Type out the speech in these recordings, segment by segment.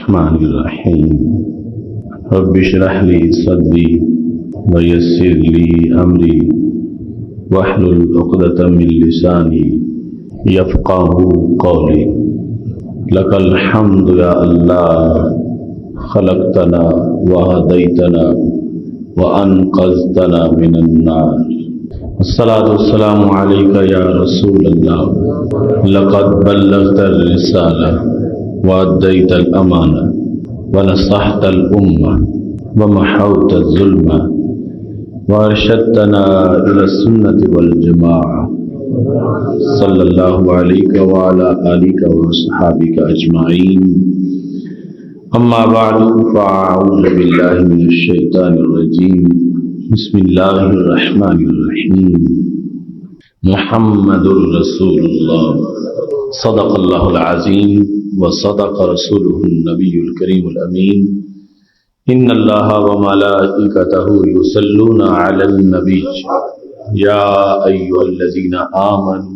الرحمن الرحيم رب اشرح لي صدري ويسر لي أمري واحلل عقدة من لساني يفقهوا قولي لك الحمد يا الله خلقتنا وهديتنا وأنقذتنا من النار الصلاة والسلام عليك يا رسول الله لقد بلغت الرسالة وأديت الأمانة ونصحت الأمة ومحوت الظلم وأرشدتنا إلى السنة والجماعة صلى الله عليك وعلى آلك وصحابك أجمعين أما بعد فأعوذ بالله من الشيطان الرجيم بسم الله الرحمن الرحيم محمد رسول الله صدق الله العظيم وصدق رسوله النبي الكريم الأمين إن الله وملائكته يصلون على النبي يا أيها الذين آمنوا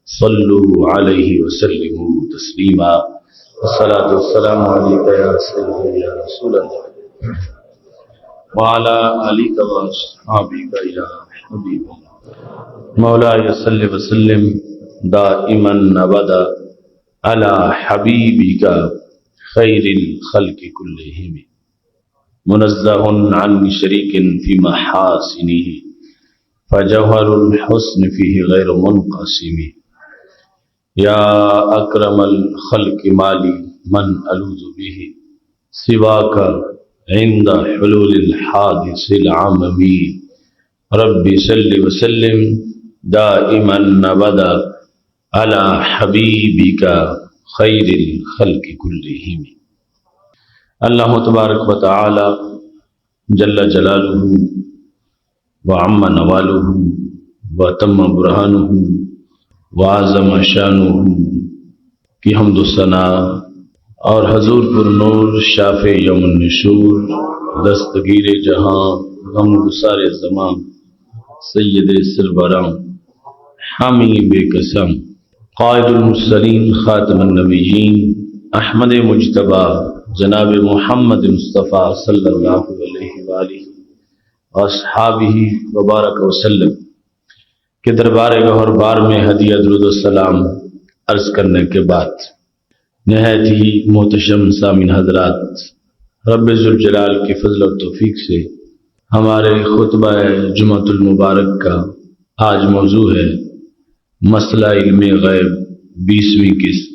صلوا عليه وسلموا تسليما الصلاة والسلام عليك يا سيدي يا رسول الله وعلى آلك وأصحابك يا حبيب الله مولاي صل وسلم دائما أبدا على حبيبك خير الخلق كلهم منزه عن شريك في محاسنه فجوهر الحسن فيه غير منقسم يا أكرم الخلق مالي من ألوذ به سواك عند حلول الحادث العممي ربي صل وسلم دائما أبدا على حبيبك خير الخلق كلهم اللہ تبارک و تعالی جل جلالہ وعم نوالہ وتم برہانہ وعظم شانہ کی حمد و ثنا اور حضور پر نور شافع یوم النشور دستگیر جہاں غم گسار زمان سید سربراں حامی بے قسم قائد المرسلین خاتم النبیین احمد مجتبی جناب محمد مصطفیٰ صلی اللہ علیہ وآلہ واصحابہ وبارک وسلم کے دربار گوہر بار میں ہدیہ درود السلام عرض کرنے کے بعد نہایت ہی محتشم سامعین حضرات، رب ذوالجلال کی فضل و توفیق سے ہمارے خطبہ جمعۃ المبارک کا آج موضوع ہے مسئلہ علم غیب 20ویں قسط۔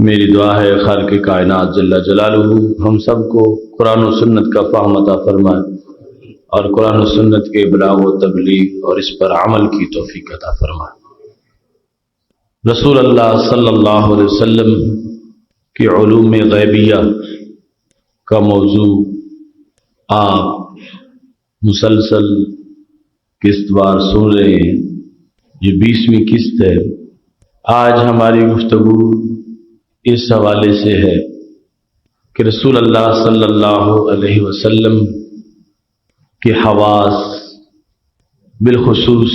میری دعا ہے خالق کائنات جل جلالہ ہم سب کو قرآن و سنت کا فہم عطا فرمائے اور قرآن و سنت کے ابلاغ و تبلیغ اور اس پر عمل کی توفیق عطا فرمائے۔ رسول اللہ صلی اللہ علیہ وسلم کی علوم غیبیہ کا موضوع آپ مسلسل قسط وار سن رہے ہیں، یہ 20ویں قسط ہے۔ آج ہماری گفتگو اس حوالے سے ہے کہ رسول اللہ صلی اللہ علیہ وسلم کے حواس، بالخصوص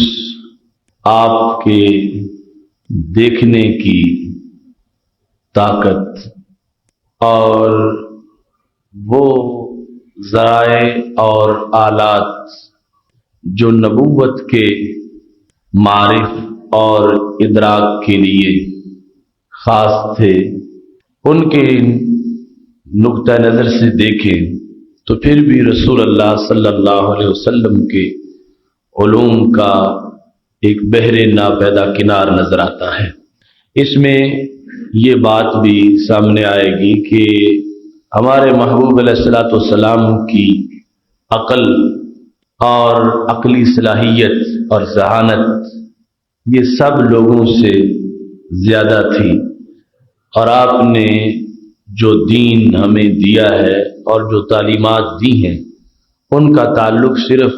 آپ کے دیکھنے کی طاقت اور وہ ذرائع اور آلات جو نبوت کے معرف اور ادراک کے لیے خاص تھے، ان کے نقطہ نظر سے دیکھیں تو پھر بھی رسول اللہ صلی اللہ علیہ وسلم کے علوم کا ایک بحر ناپیدا کنار نظر آتا ہے۔ اس میں یہ بات بھی سامنے آئے گی کہ ہمارے محبوب علیہ السلام کی عقل اور عقلی صلاحیت اور ذہانت یہ سب لوگوں سے زیادہ تھی، اور آپ نے جو دین ہمیں دیا ہے اور جو تعلیمات دی ہیں ان کا تعلق صرف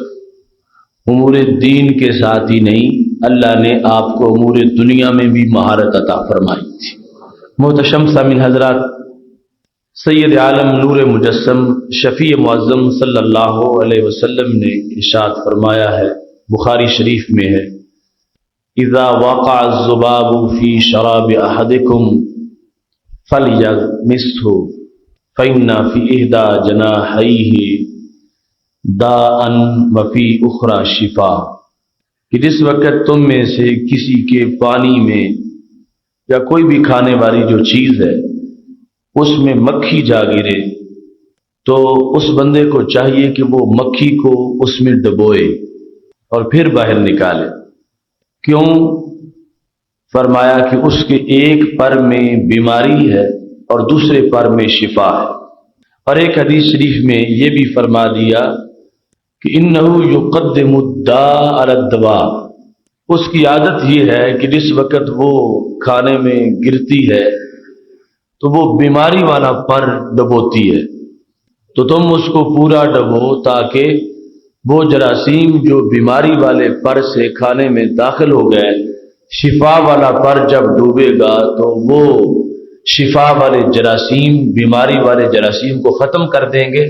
امور دین کے ساتھ ہی نہیں، اللہ نے آپ کو امور دنیا میں بھی مہارت عطا فرمائی تھی۔ محتشم سامعین حضرات، سید عالم نور مجسم شفیع معظم صلی اللہ علیہ وسلم نے ارشاد فرمایا ہے، بخاری شریف میں ہے، اذا وقع الذباب في شراب احدكم فليغمسه فَإِنَّ فِي إِحْدَى جَنَاحَيْهِ دَاءً وَفِي أُخْرَى شِفَاءً، کہ جس وقت تم میں سے کسی کے پانی میں یا کوئی بھی کھانے والی جو چیز ہے اس میں مکھی جا گرے تو اس بندے کو چاہیے کہ وہ مکھی کو اس میں ڈبوئے اور پھر باہر نکالے۔ کیوں؟ فرمایا کہ اس کے ایک پر میں بیماری ہے اور دوسرے پر میں شفا ہے۔ اور ایک حدیث شریف میں یہ بھی فرما دیا کہ انہو یقدم الداء علی الدواء، اس کی عادت یہ ہے کہ جس وقت وہ کھانے میں گرتی ہے تو وہ بیماری والا پر ڈبوتی ہے، تو تم اس کو پورا ڈبو تاکہ وہ جراثیم جو بیماری والے پر سے کھانے میں داخل ہو گئے، شفا والا پر جب ڈوبے گا تو وہ شفا والے جراثیم بیماری والے جراثیم کو ختم کر دیں گے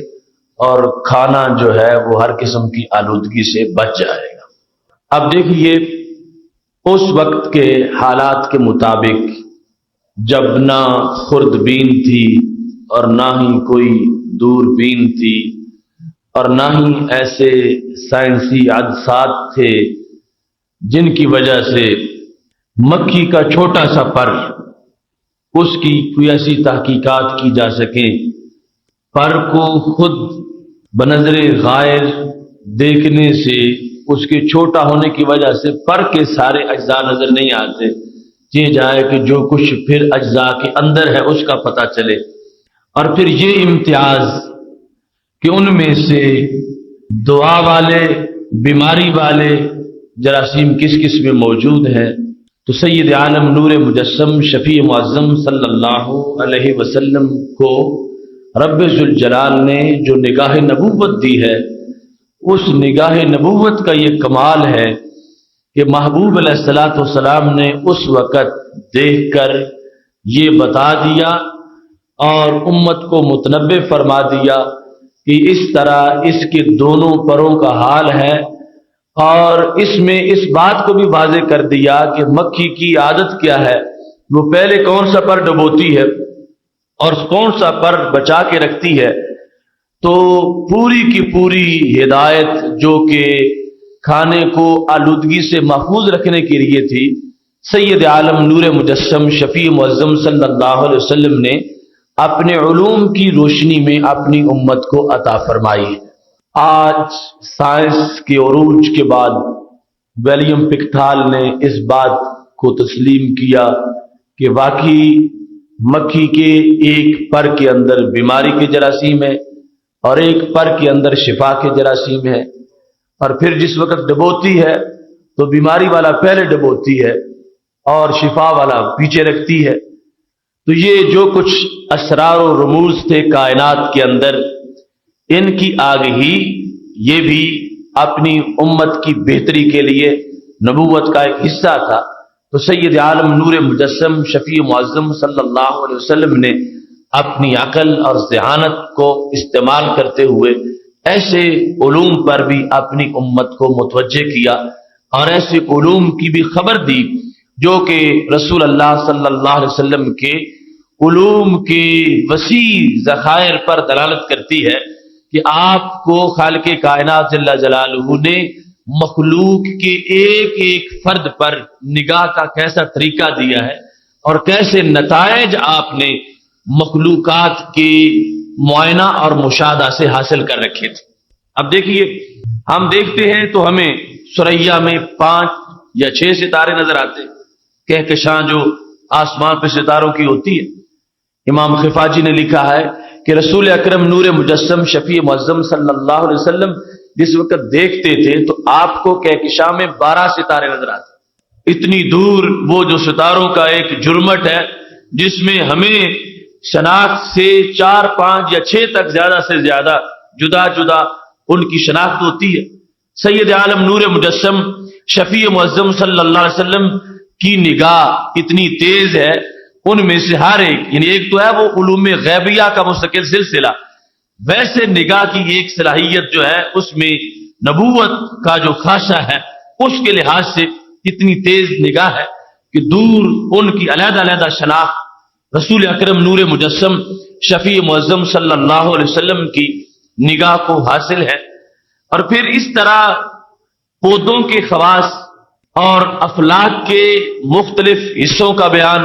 اور کھانا جو ہے وہ ہر قسم کی آلودگی سے بچ جائے گا۔ اب دیکھیے اس وقت کے حالات کے مطابق جب نہ خوردبین تھی اور نہ ہی کوئی دوربین تھی اور نہ ہی ایسے سائنسی عدسات تھے جن کی وجہ سے مکھی کا چھوٹا سا پر اس کی کوئی ایسی تحقیقات کی جا سکے، پر کو خود بنظر غائر دیکھنے سے اس کے چھوٹا ہونے کی وجہ سے پر کے سارے اجزاء نظر نہیں آتے، یہ جائے کہ جو کچھ پھر اجزاء کے اندر ہے اس کا پتہ چلے۔ اور پھر یہ امتیاز کہ ان میں سے دعا والے بیماری والے جراثیم کس کس میں موجود ہیں، تو سید عالم نور مجسم شفیع معظم صلی اللہ علیہ وسلم کو رب ذوالجلال نے جو نگاہ نبوت دی ہے، اس نگاہ نبوت کا یہ کمال ہے کہ محبوب علیہ الصلوۃ والسلام نے اس وقت دیکھ کر یہ بتا دیا اور امت کو متنبہ فرما دیا کہ اس طرح اس کے دونوں پروں کا حال ہے، اور اس میں اس بات کو بھی واضح کر دیا کہ مکھی کی عادت کیا ہے، وہ پہلے کون سا پر ڈبوتی ہے اور کون سا پر بچا کے رکھتی ہے۔ تو پوری کی پوری ہدایت جو کہ کھانے کو آلودگی سے محفوظ رکھنے کے لیے تھی، سید عالم نور مجسم شفیع معظم صلی اللہ علیہ وسلم نے اپنے علوم کی روشنی میں اپنی امت کو عطا فرمائی۔ آج سائنس کے عروج کے بعد ولیم پکتھال نے اس بات کو تسلیم کیا کہ واقعی مکھی کے ایک پر کے اندر بیماری کے جراثیم ہے اور ایک پر کے اندر شفا کے جراثیم ہے، اور پھر جس وقت ڈبوتی ہے تو بیماری والا پہلے ڈبوتی ہے اور شفا والا پیچھے رکھتی ہے۔ تو یہ جو کچھ اسرار و رموز تھے کائنات کے اندر، ان کی آگہی یہ بھی اپنی امت کی بہتری کے لیے نبوت کا ایک حصہ تھا۔ تو سید عالم نور مجسم شفیع معظم صلی اللہ علیہ وسلم نے اپنی عقل اور ذہانت کو استعمال کرتے ہوئے ایسے علوم پر بھی اپنی امت کو متوجہ کیا اور ایسے علوم کی بھی خبر دی جو کہ رسول اللہ صلی اللہ علیہ وسلم کے علوم کے وسیع ذخائر پر دلالت کرتی ہے کہ آپ کو خالق کائنات جل جلالہ نے مخلوق کے ایک ایک فرد پر نگاہ کا کیسا طریقہ دیا ہے اور کیسے نتائج آپ نے مخلوقات کے معائنہ اور مشاہدہ سے حاصل کر رکھے تھے۔ اب دیکھیے ہم دیکھتے ہیں تو ہمیں ثریا میں 5 یا 6 ستارے نظر آتے ہیں، کہکشاں جو آسمان پہ ستاروں کی ہوتی ہے۔ امام خفاجی نے لکھا ہے کہ رسول اکرم نور مجسم شفیع معظم صلی اللہ علیہ وسلم جس وقت دیکھتے تھے تو آپ کو کہکشاں میں 12 ستارے نظر آتے، اتنی دور وہ جو ستاروں کا ایک جرمٹ ہے جس میں ہمیں شناخت سے 4، 5 یا 6 تک زیادہ سے زیادہ جدا جدا ان کی شناخت ہوتی ہے۔ سید عالم نور مجسم شفیع معظم صلی اللہ علیہ وسلم کی نگاہ اتنی تیز ہے، ان میں سے ہر ایک، یعنی ایک تو ہے وہ علوم غیبیہ کا مستقل سلسلہ، ویسے نگاہ کی ایک صلاحیت جو ہے اس میں نبوت کا جو خاصہ ہے اس کے لحاظ سے اتنی تیز نگاہ ہے کہ دور ان کی علیحدہ علیحدہ شناخت رسول اکرم نور مجسم شفیع معظم صلی اللہ علیہ وسلم کی نگاہ کو حاصل ہے۔ اور پھر اس طرح پودوں کے خواص اور افلاک کے مختلف حصوں کا بیان،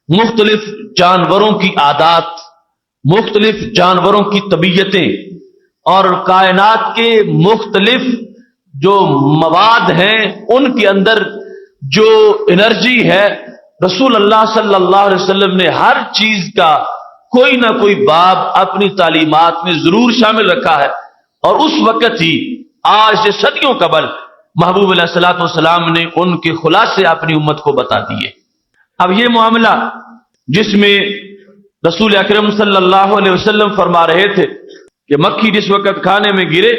مختلف جانوروں کی عادات، مختلف جانوروں کی طبیعتیں اور کائنات کے مختلف جو مواد ہیں ان کے اندر جو انرجی ہے، رسول اللہ صلی اللہ علیہ وسلم نے ہر چیز کا کوئی نہ کوئی باب اپنی تعلیمات میں ضرور شامل رکھا ہے۔ اور اس وقت ہی آج سے صدیوں قبل محبوب علیہ الصلوۃ والسلام نے ان کے خلاصے اپنی امت کو بتا دیے۔ اب یہ معاملہ جس میں رسول اکرم صلی اللہ علیہ وسلم فرما رہے تھے کہ مکھی جس وقت کھانے میں گرے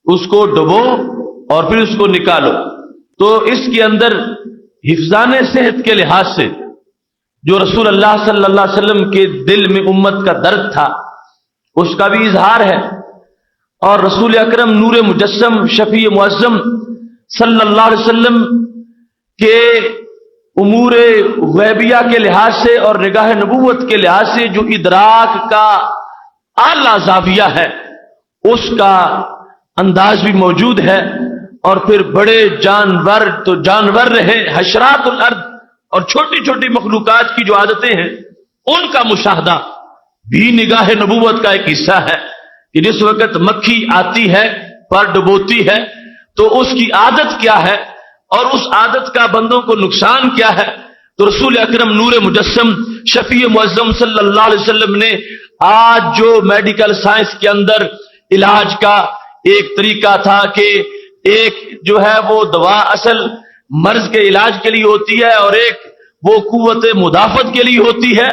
اس کو ڈبو اور پھر اس کو نکالو، تو اس کے اندر حفظان صحت کے لحاظ سے جو رسول اللہ صلی اللہ علیہ وسلم کے دل میں امت کا درد تھا اس کا بھی اظہار ہے۔ اور رسول اکرم نور مجسم شفیع معظم صلی اللہ علیہ وسلم کے امور غیبیہ کے لحاظ سے اور نگاہ نبوت کے لحاظ سے جو ادراک کا اعلیٰ زاویہ ہے اس کا انداز بھی موجود ہے۔ اور پھر بڑے جانور تو جانور رہے، حشرات الارض اور چھوٹی چھوٹی مخلوقات کی جو عادتیں ہیں ان کا مشاہدہ بھی نگاہ نبوت کا ایک حصہ ہے کہ جس وقت مکھی آتی ہے پر ڈبوتی ہے تو اس کی عادت کیا ہے اور اس عادت کا بندوں کو نقصان کیا ہے۔ تو رسول اکرم نور مجسم شفیع معظم صلی اللہ علیہ وسلم نے آج جو میڈیکل سائنس کے اندر علاج کا ایک طریقہ تھا کہ ایک جو ہے وہ دوا اصل مرض کے علاج کے لیے ہوتی ہے اور ایک وہ قوت مدافعت کے لیے ہوتی ہے،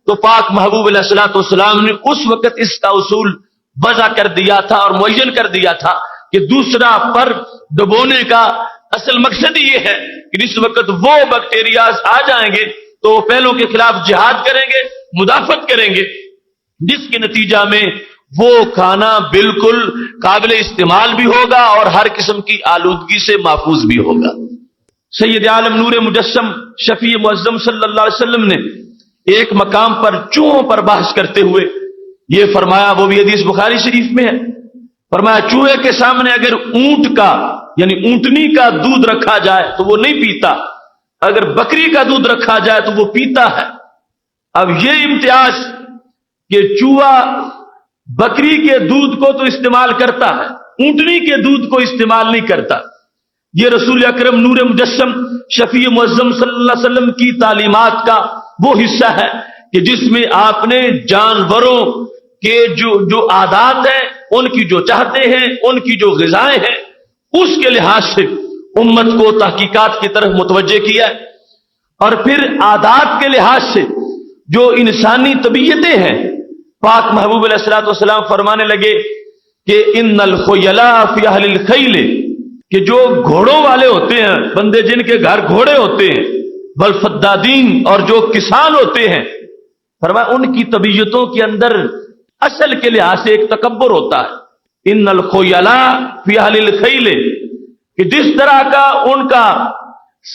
تو پاک محبوب علیہ الصلوۃ والسلام نے اس وقت اس کا اصول وضع کر دیا تھا اور معین کر دیا تھا کہ دوسرا پر ڈبونے کا اصل مقصد یہ ہے کہ جس وقت وہ بیکٹیریاز آ جائیں گے تو وہ پہلوں کے خلاف جہاد کریں گے، مدافعت کریں گے، جس کے نتیجہ میں وہ کھانا بالکل قابل استعمال بھی ہوگا اور ہر قسم کی آلودگی سے محفوظ بھی ہوگا۔ سید عالم نور مجسم شفیع معظم صلی اللہ علیہ وسلم نے ایک مقام پر چوہوں پر بحث کرتے ہوئے یہ فرمایا، وہ بھی حدیث بخاری شریف میں ہے، فرمایا چوہے کے سامنے اگر اونٹ کا یعنی اونٹنی کا دودھ رکھا جائے تو وہ نہیں پیتا، اگر بکری کا دودھ رکھا جائے تو وہ پیتا ہے۔ اب یہ امتیاز کہ چوہا بکری کے دودھ کو تو استعمال کرتا ہے، اونٹنی کے دودھ کو استعمال نہیں کرتا، یہ رسول اکرم نور مجسم شفیع معظم صلی اللہ علیہ وسلم کی تعلیمات کا وہ حصہ ہے کہ جس میں آپ نے جانوروں کے جو عادات ہیں، ان کی جو چاہتے ہیں، ان کی جو غذائیں ہیں، اس کے لحاظ سے امت کو تحقیقات کی طرف متوجہ کیا ہے۔ اور پھر عادات کے لحاظ سے جو انسانی طبیعتیں ہیں، پاک محبوب علیہ الصلوۃ والسلام فرمانے لگے کہ ان الخیلاء فی اہل الخیل، کہ جو گھوڑوں والے ہوتے ہیں، بندے جن کے گھر گھوڑے ہوتے ہیں، والفدادین اور جو کسان ہوتے ہیں، فرمایا ان کی طبیعتوں کے اندر اصل کے لحاظ سے ایک تکبر ہوتا ہے۔ ان الخیلاء فی اہل الخیل، کہ جس طرح کا ان کا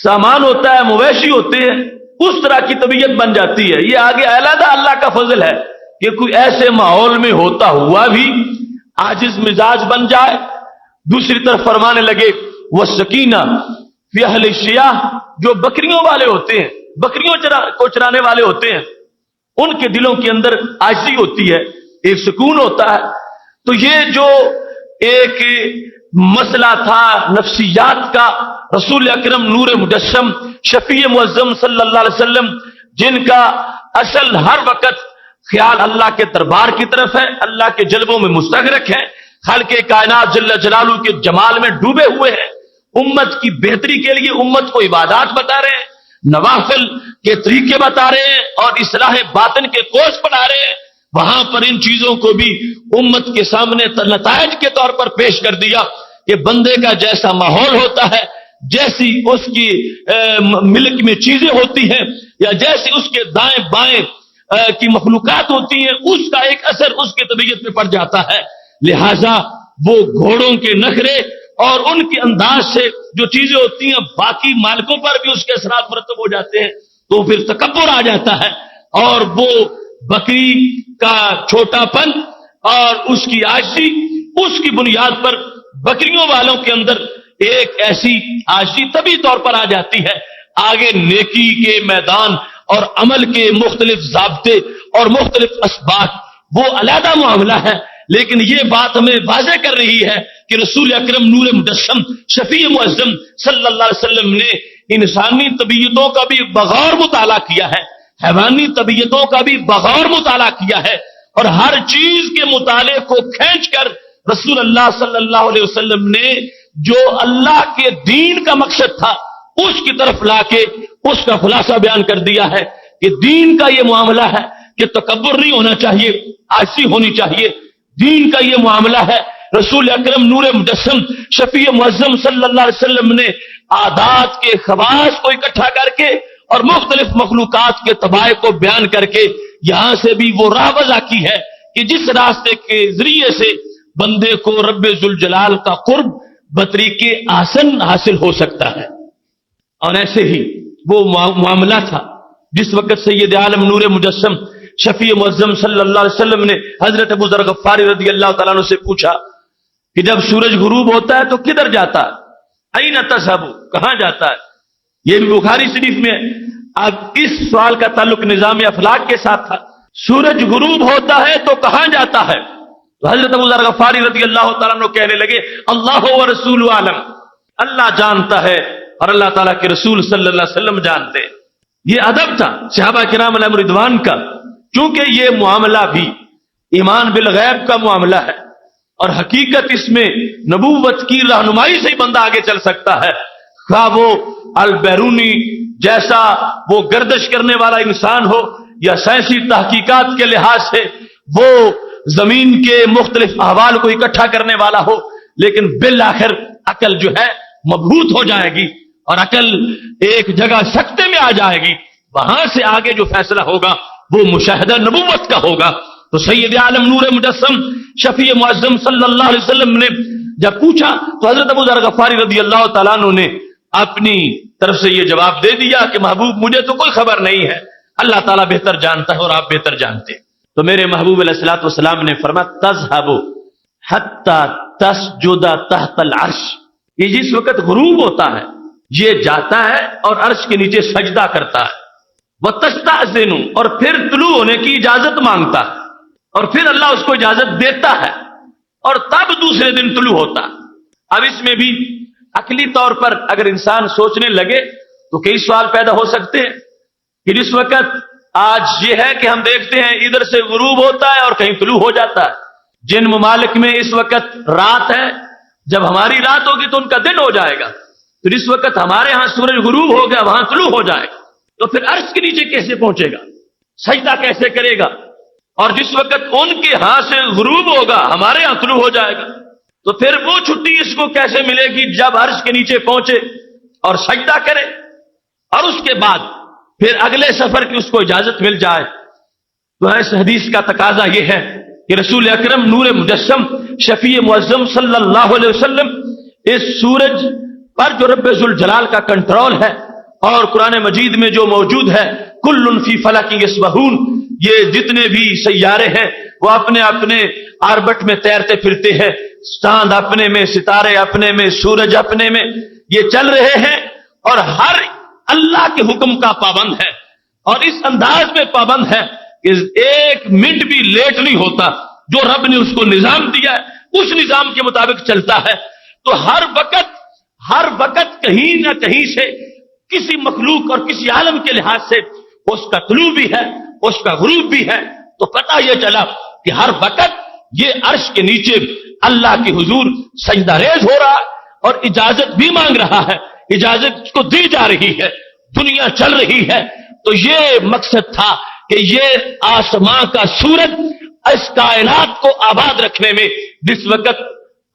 سامان ہوتا ہے، مویشی ہوتے ہیں، اس طرح کی طبیعت بن جاتی ہے۔ یہ آگے علیحدہ اللہ کا فضل ہے کہ کوئی ایسے ماحول میں ہوتا ہوا بھی عاجز مزاج بن جائے۔ دوسری طرف فرمانے لگے وہ سکینہ فی اہل الشیاہ، جو بکریوں والے ہوتے ہیں، بکریوں کو چرانے والے ہوتے ہیں، ان کے دلوں کے اندر عاجزی ہوتی ہے، ایک سکون ہوتا ہے۔ تو یہ جو ایک مسئلہ تھا نفسیات کا، رسول اکرم نور مجسم شفیع معظم صلی اللہ علیہ وسلم جن کا اصل ہر وقت خیال اللہ کے دربار کی طرف ہے، اللہ کے جلووں میں مستغرق ہے، خالق کائنات جل جلالہ کے جمال میں ڈوبے ہوئے ہیں، امت کی بہتری کے لیے امت کو عبادات بتا رہے ہیں، نوافل کے طریقے بتا رہے ہیں اور اصلاح باطن کے کورس پڑھا رہے ہیں، وہاں پر ان چیزوں کو بھی امت کے سامنے نتائج کے طور پر پیش کر دیا کہ بندے کا جیسا ماحول ہوتا ہے، جیسی اس کی ملک میں چیزیں ہوتی ہیں، یا جیسی اس کے دائیں بائیں کی مخلوقات ہوتی ہیں، اس کا ایک اثر اس کی طبیعت میں پڑ جاتا ہے۔ لہذا وہ گھوڑوں کے نخرے اور ان کے انداز سے جو چیزیں ہوتی ہیں باقی مالکوں پر بھی اس کے اثرات مرتب ہو جاتے ہیں، تو پھر تکبر آ جاتا ہے اور وہ بکری کا چھوٹا پن اور اس کی عاجزی، اس کی بنیاد پر بکریوں والوں کے اندر ایک ایسی عاجزی طبی طور پر آ جاتی ہے. آگے نیکی کے میدان اور عمل کے مختلف ضابطے اور مختلف اسباق وہ علیحدہ معاملہ ہے، لیکن یہ بات ہمیں واضح کر رہی ہے کہ رسول اکرم نور مجسم شفیع معظم صلی اللہ علیہ وسلم نے انسانی طبیعتوں کا بھی بغور مطالعہ کیا ہے، حیوانی طبیعتوں کا بھی بغور مطالعہ کیا ہے، اور ہر چیز کے مطالعے کو کھینچ کر رسول اللہ صلی اللہ علیہ وسلم نے جو اللہ کے دین کا مقصد تھا اس کی طرف لا کے اس کا خلاصہ بیان کر دیا ہے کہ دین کا یہ معاملہ ہے کہ تکبر نہیں ہونا چاہیے، عاجزی ہونی چاہیے. دین کا یہ معاملہ ہے، رسول اکرم نور مجسم شفیع معظم صلی اللہ علیہ وسلم نے عادات کے خواص کو اکٹھا کر کے اور مختلف مخلوقات کے طبائع کو بیان کر کے یہاں سے بھی وہ راہ وضع کی ہے کہ جس راستے کے ذریعے سے بندے کو رب ذوالجلال کا قرب بطریق آسن حاصل ہو سکتا ہے. اور ایسے ہی وہ معاملہ تھا جس وقت سید عالم نور مجسم شفیع معظم صلی اللہ علیہ وسلم نے حضرت ابو ذر غفاری رضی اللہ تعالیٰ عنہ سے پوچھا کہ جب سورج غروب ہوتا ہے تو کدھر جاتا ہے؟ این تذهب، کہاں جاتا ہے؟ یہ بھی بخاری شریف میں. اب اس سوال کا تعلق نظام افلاک کے ساتھ تھا. سورج غروب ہوتا ہے تو کہاں جاتا ہے؟ تو حضرت ابو ذر غفاری رضی اللہ تعالیٰ عنہ کہنے لگے اللہ و رسول عالم، اللہ جانتا ہے اور اللہ تعالیٰ کے رسول صلی اللہ علیہ وسلم جانتے. یہ ادب تھا صحابہ کرام علیہم رضوان کا، کیونکہ یہ معاملہ بھی ایمان بالغیب کا معاملہ ہے اور حقیقت اس میں نبوت کی رہنمائی سے ہی بندہ آگے چل سکتا ہے. خواہ وہ البیرونی جیسا وہ گردش کرنے والا انسان ہو یا سائنسی تحقیقات کے لحاظ سے وہ زمین کے مختلف احوال کو اکٹھا کرنے والا ہو، لیکن بالآخر عقل جو ہے مبہوت ہو جائے گی اور عقل ایک جگہ سکتے میں آ جائے گی. وہاں سے آگے جو فیصلہ ہوگا وہ مشاہدہ نبوت کا ہوگا. تو سید عالم نور مجسم شفیع معظم صلی اللہ علیہ وسلم نے جب پوچھا تو حضرت ابو ذر غفاری رضی اللہ تعالیٰ عنہ نے اپنی طرف سے یہ جواب دے دیا کہ محبوب مجھے تو کوئی خبر نہیں ہے، اللہ تعالیٰ بہتر جانتا ہے اور آپ بہتر جانتے. تو میرے محبوب علیہ الصلوۃ والسلام نے فرمایا تذهب حتی تسجد تحت العرش. یہ جس وقت غروب ہوتا ہے یہ جاتا ہے اور عرش کے نیچے سجدہ کرتا ہے. وتستأذن، اور پھر طلوع ہونے کی اجازت مانگتا ہے اور پھر اللہ اس کو اجازت دیتا ہے اور تب دوسرے دن طلوع ہوتا ہے. اب اس میں بھی عقلی طور پر اگر انسان سوچنے لگے تو کئی سوال پیدا ہو سکتے ہیں کہ جس وقت آج یہ ہے کہ ہم دیکھتے ہیں ادھر سے غروب ہوتا ہے اور کہیں طلوع ہو جاتا ہے. جن ممالک میں اس وقت رات ہے، جب ہماری رات ہوگی تو ان کا دن ہو جائے گا. پھر اس وقت ہمارے ہاں سورج غروب ہو گیا، وہاں طلوع ہو جائے گا، تو پھر عرش کے نیچے کیسے پہنچے گا؟ سجدہ کیسے کرے گا؟ اور جس وقت ان کے ہاں سے غروب ہوگا ہمارے ہاں طلوع ہو جائے گا، تو پھر وہ چھٹی اس کو کیسے ملے گی جب عرش کے نیچے پہنچے اور سجدہ کرے اور اس کے بعد پھر اگلے سفر کی اس کو اجازت مل جائے؟ تو اس حدیث کا تقاضا یہ ہے کہ رسول اکرم نور مجسم شفیع معظم صلی اللہ علیہ وسلم اس سورج پر جو رب ذوالجلال کا کنٹرول ہے اور قرآن مجید میں جو موجود ہے کل فی فلک یسبحون، یہ جتنے بھی سیارے ہیں وہ اپنے اپنے آربٹ میں تیرتے پھرتے ہیں، چاند اپنے میں، ستارے اپنے میں، سورج اپنے میں، یہ چل رہے ہیں اور ہر اللہ کے حکم کا پابند ہے اور اس انداز میں پابند ہے کہ ایک منٹ بھی لیٹ نہیں ہوتا. جو رب نے اس کو نظام دیا ہے اس نظام کے مطابق چلتا ہے. تو ہر وقت کہیں نہ کہیں سے کسی مخلوق اور کسی عالم کے لحاظ سے اس کا طلوع بھی ہے، اس کا غروب بھی ہے. تو پتہ یہ چلا کہ ہر وقت یہ عرش کے نیچے اللہ کے حضور سجدہ ریز ہو رہا اور اجازت بھی مانگ رہا ہے، اجازت کو دی جا رہی ہے، دنیا چل رہی ہے. تو یہ مقصد تھا کہ یہ آسمان کا سورج اس کائنات کو آباد رکھنے میں جس وقت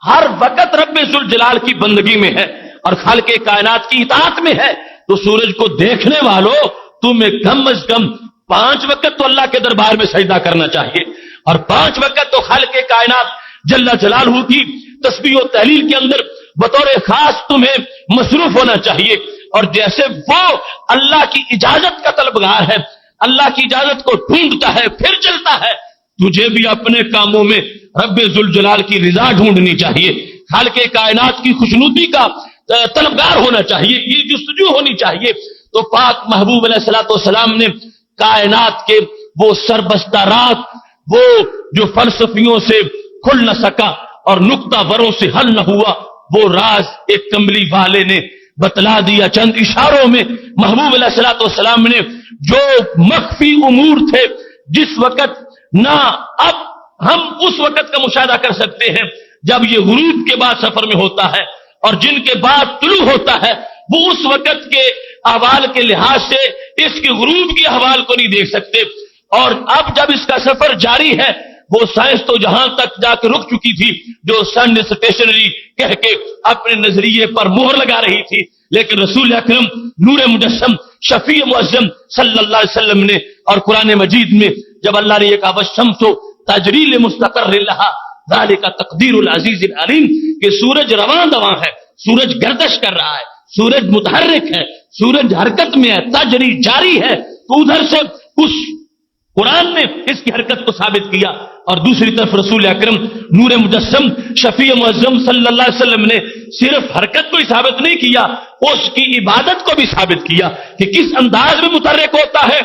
ہر وقت رب ذوالجلال کی بندگی میں ہے اور خالق کائنات کی اطاعت میں ہے، تو سورج کو دیکھنے والوں تمہیں کم از کم 5 وقت تو اللہ کے دربار میں سجدہ کرنا چاہیے اور 5 وقت تو خالق کائنات جل جلالہ کی تسبیح و تحلیل کے اندر بطور خاص تمہیں مصروف ہونا چاہیے. اور جیسے وہ اللہ کی اجازت کا طلبگار ہے، اللہ کی اجازت کو ڈھونڈتا ہے پھر چلتا ہے، تجھے بھی اپنے کاموں میں رب ذوالجلال کی رضا ڈھونڈنی چاہیے، خالق کائنات کی خوشنودی کا طلبگار ہونا چاہیے، یہ جستجو ہونی چاہیے۔ تو پاک محبوب علیہ الصلوۃ والسلام نے کائنات کے وہ سربستہ رات، وہ جو فلسفیوں سے کھل نہ سکا اور نقطہ وروں سے حل نہ ہوا، وہ راز ایک کملی والے نے بتلا دیا چند اشاروں میں۔ محبوب علیہ الصلوۃ والسلام نے جو مخفی امور تھے، جس وقت نہ اب ہم اس وقت کا مشاہدہ کر سکتے ہیں جب یہ غروب کے بعد سفر میں ہوتا ہے اور جن کے بعد طلوع ہوتا ہے، وہ اس وقت کے احوال کے لحاظ سے اس کے غروب کے احوال کو نہیں دیکھ سکتے۔ اور اب جب اس کا سفر جاری ہے، وہ سائنس تو جہاں تک جا کے رک چکی تھی، جو سن اسٹیشنری کہہ کے اپنے نظریے پر مہر لگا رہی تھی، لیکن رسول اکرم نور مجسم شفیع معظم صلی اللہ علیہ وسلم نے اور قرآن مجید میں جب اللہ نے یہ کہا والشمس تجری لمستقر لہا ذالک تقدیر العزیز العلیم، کہ سورج رواں دواں ہے، سورج گردش کر رہا ہے، سورج متحرک ہے، سورج حرکت میں ہے، تجری جاری ہے، تو ادھر سے اس قرآن نے اس کی حرکت کو ثابت کیا، اور دوسری طرف رسول اکرم نور مجسم شفیع معظم صلی اللہ علیہ وسلم نے صرف حرکت کو ہی ثابت نہیں کیا، اس کی عبادت کو بھی ثابت کیا کہ کس انداز میں متحرک ہوتا ہے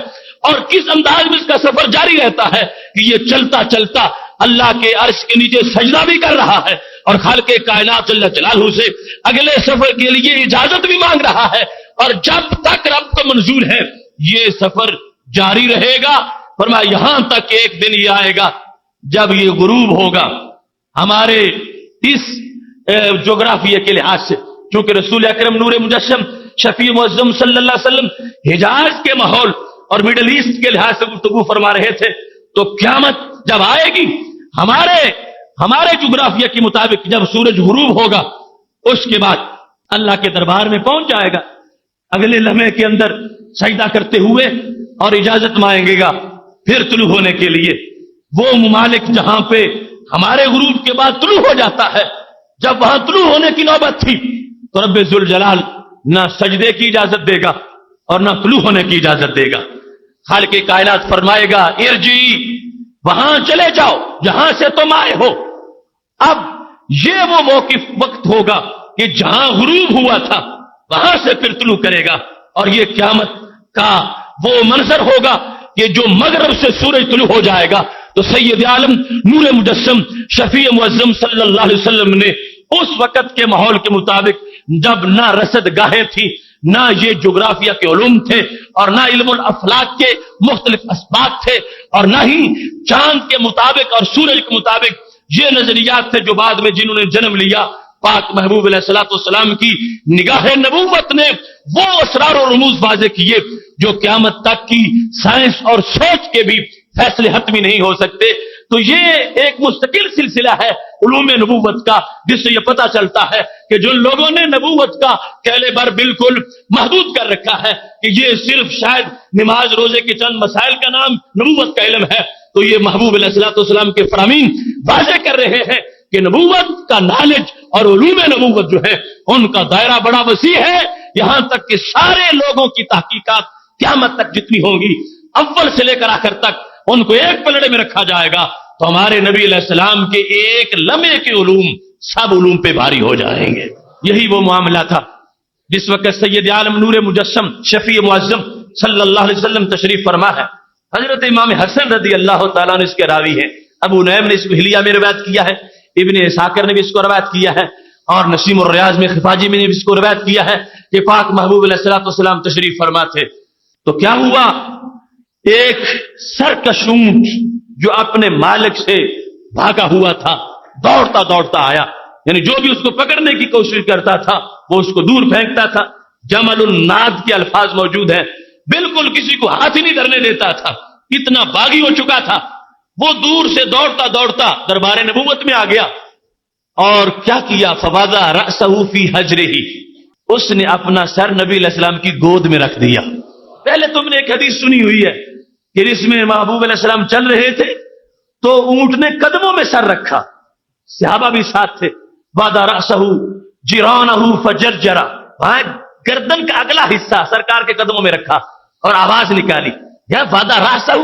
اور کس انداز میں اس کا سفر جاری رہتا ہے، کہ یہ چلتا چلتا اللہ کے عرش کے نیچے سجدہ بھی کر رہا ہے اور خالق کائنات جل جلالہ سے اگلے سفر کے لیے اجازت بھی مانگ رہا ہے، اور جب تک رب کو منظور ہے یہ سفر جاری رہے گا۔ فرمایا یہاں تک ایک دن یہ آئے گا جب یہ غروب ہوگا۔ ہمارے اس جغرافیہ کے لحاظ سے چونکہ رسول اکرم نور مجسم شفیع معظم صلی اللہ علیہ وسلم حجاز کے ماحول اور مڈل ایسٹ کے لحاظ سے گفتگو فرما رہے تھے، تو قیامت جب آئے گی ہمارے جغرافیہ کے مطابق جب سورج غروب ہوگا، اس کے بعد اللہ کے دربار میں پہنچ جائے گا، اگلے لمحے کے اندر سجدہ کرتے ہوئے اور اجازت مانگے گا پھر طلوع ہونے کے لیے۔ وہ ممالک جہاں پہ ہمارے غروب کے بعد طلوع ہو جاتا ہے، جب وہاں طلوع ہونے کی نوبت تھی تو رب ذوالجلال نہ سجدے کی اجازت دے گا اور نہ طلوع ہونے کی اجازت دے گا۔ خالق کائنات فرمائے گا ارجی، وہاں چلے جاؤ جہاں سے تم آئے ہو۔ اب یہ وہ موقف وقت ہوگا کہ جہاں غروب ہوا تھا وہاں سے پھر طلوع کرے گا، اور یہ قیامت کا وہ منظر ہوگا کہ جو مغرب سے سورج طلوع ہو جائے گا تو سید عالم نور مجسم شفیع معظم صلی اللہ علیہ وسلم نے اس وقت کے ماحول کے مطابق، جب نہ رصد گاہیں تھی، نہ یہ جغرافیہ کے علوم تھے، اور نہ علم الافلاک کے مختلف اسباق تھے، اور نہ ہی چاند کے مطابق اور سورج کے مطابق یہ نظریات تھے جو بعد میں جنہوں نے جنم لیا، پاک محبوب علیہ الصلوۃ والسلام کی نگاہ نبوت نے وہ اسرار و رموز واضح کیے جو قیامت تک کی سائنس اور سوچ کے بھی فیصلے حتمی نہیں ہو سکتے۔ تو یہ ایک مستقل سلسلہ ہے علوم نبوت کا، جس سے یہ پتہ چلتا ہے کہ جن لوگوں نے نبوت کا کیلیبر بالکل محدود کر رکھا ہے کہ یہ صرف شاید نماز روزے کے چند مسائل کا نام نبوت کا علم ہے، تو یہ محبوب علیہ الصلوۃ والسلام کے فرامین واضح کر رہے ہیں کہ نبوت کا نالج اور علوم نبوت جو ہے ان کا دائرہ بڑا وسیع ہے، یہاں تک کہ سارے لوگوں کی تحقیقات قیامت تک جتنی ہوں گی اول سے لے کر آخر تک ان کو ایک پلڑے میں رکھا جائے گا، تو ہمارے نبی علیہ السلام کے ایک لمحے کے علوم سب علوم پہ بھاری ہو جائیں گے۔ یہی وہ معاملہ تھا جس وقت سید عالم نور مجسم شفیع معظم صلی اللہ علیہ وسلم تشریف فرما ہے۔ حضرت امام حسن رضی اللہ تعالیٰ نے اس کے راوی ہیں، ابو نعیم نے اس کو حلیہ میں روایت کیا ہے، ابن اسحاق نے بھی اس کو روایت کیا ہے، اور نسیم الریاض میں خفاجی میں نے اس کو روایت کیا ہے کہ پاک محبوب علیہ الصلوۃ والسلام تشریف فرما تھے۔ تو کیا ہوا، ایک سرکش اونٹ جو اپنے مالک سے بھاگا ہوا تھا دوڑتا دوڑتا آیا، یعنی جو بھی اس کو پکڑنے کی کوشش کرتا تھا وہ اس کو دور پھینکتا تھا۔ جمل الناد کے الفاظ موجود ہیں، بالکل کسی کو ہاتھ ہی نہیں دھرنے دیتا تھا، اتنا باغی ہو چکا تھا۔ وہ دور سے دوڑتا دوڑتا دربار نبوت میں آ گیا اور کیا کیا، فوضع رأسہ فی حجرہ، اس نے اپنا سر نبی علیہ السلام کی گود میں رکھ دیا۔ پہلے تم نے ایک حدیث سنی ہوئی ہے کہ اس میں محبوب علیہ السلام چل رہے تھے تو اونٹ نے قدموں میں سر رکھا، صحابہ بھی ساتھ تھے، وضع رأسہ جرانہ فجرجرا، گردن کا اگلا حصہ سرکار کے قدموں میں رکھا اور آواز نکالی، یا وعدہ راسہ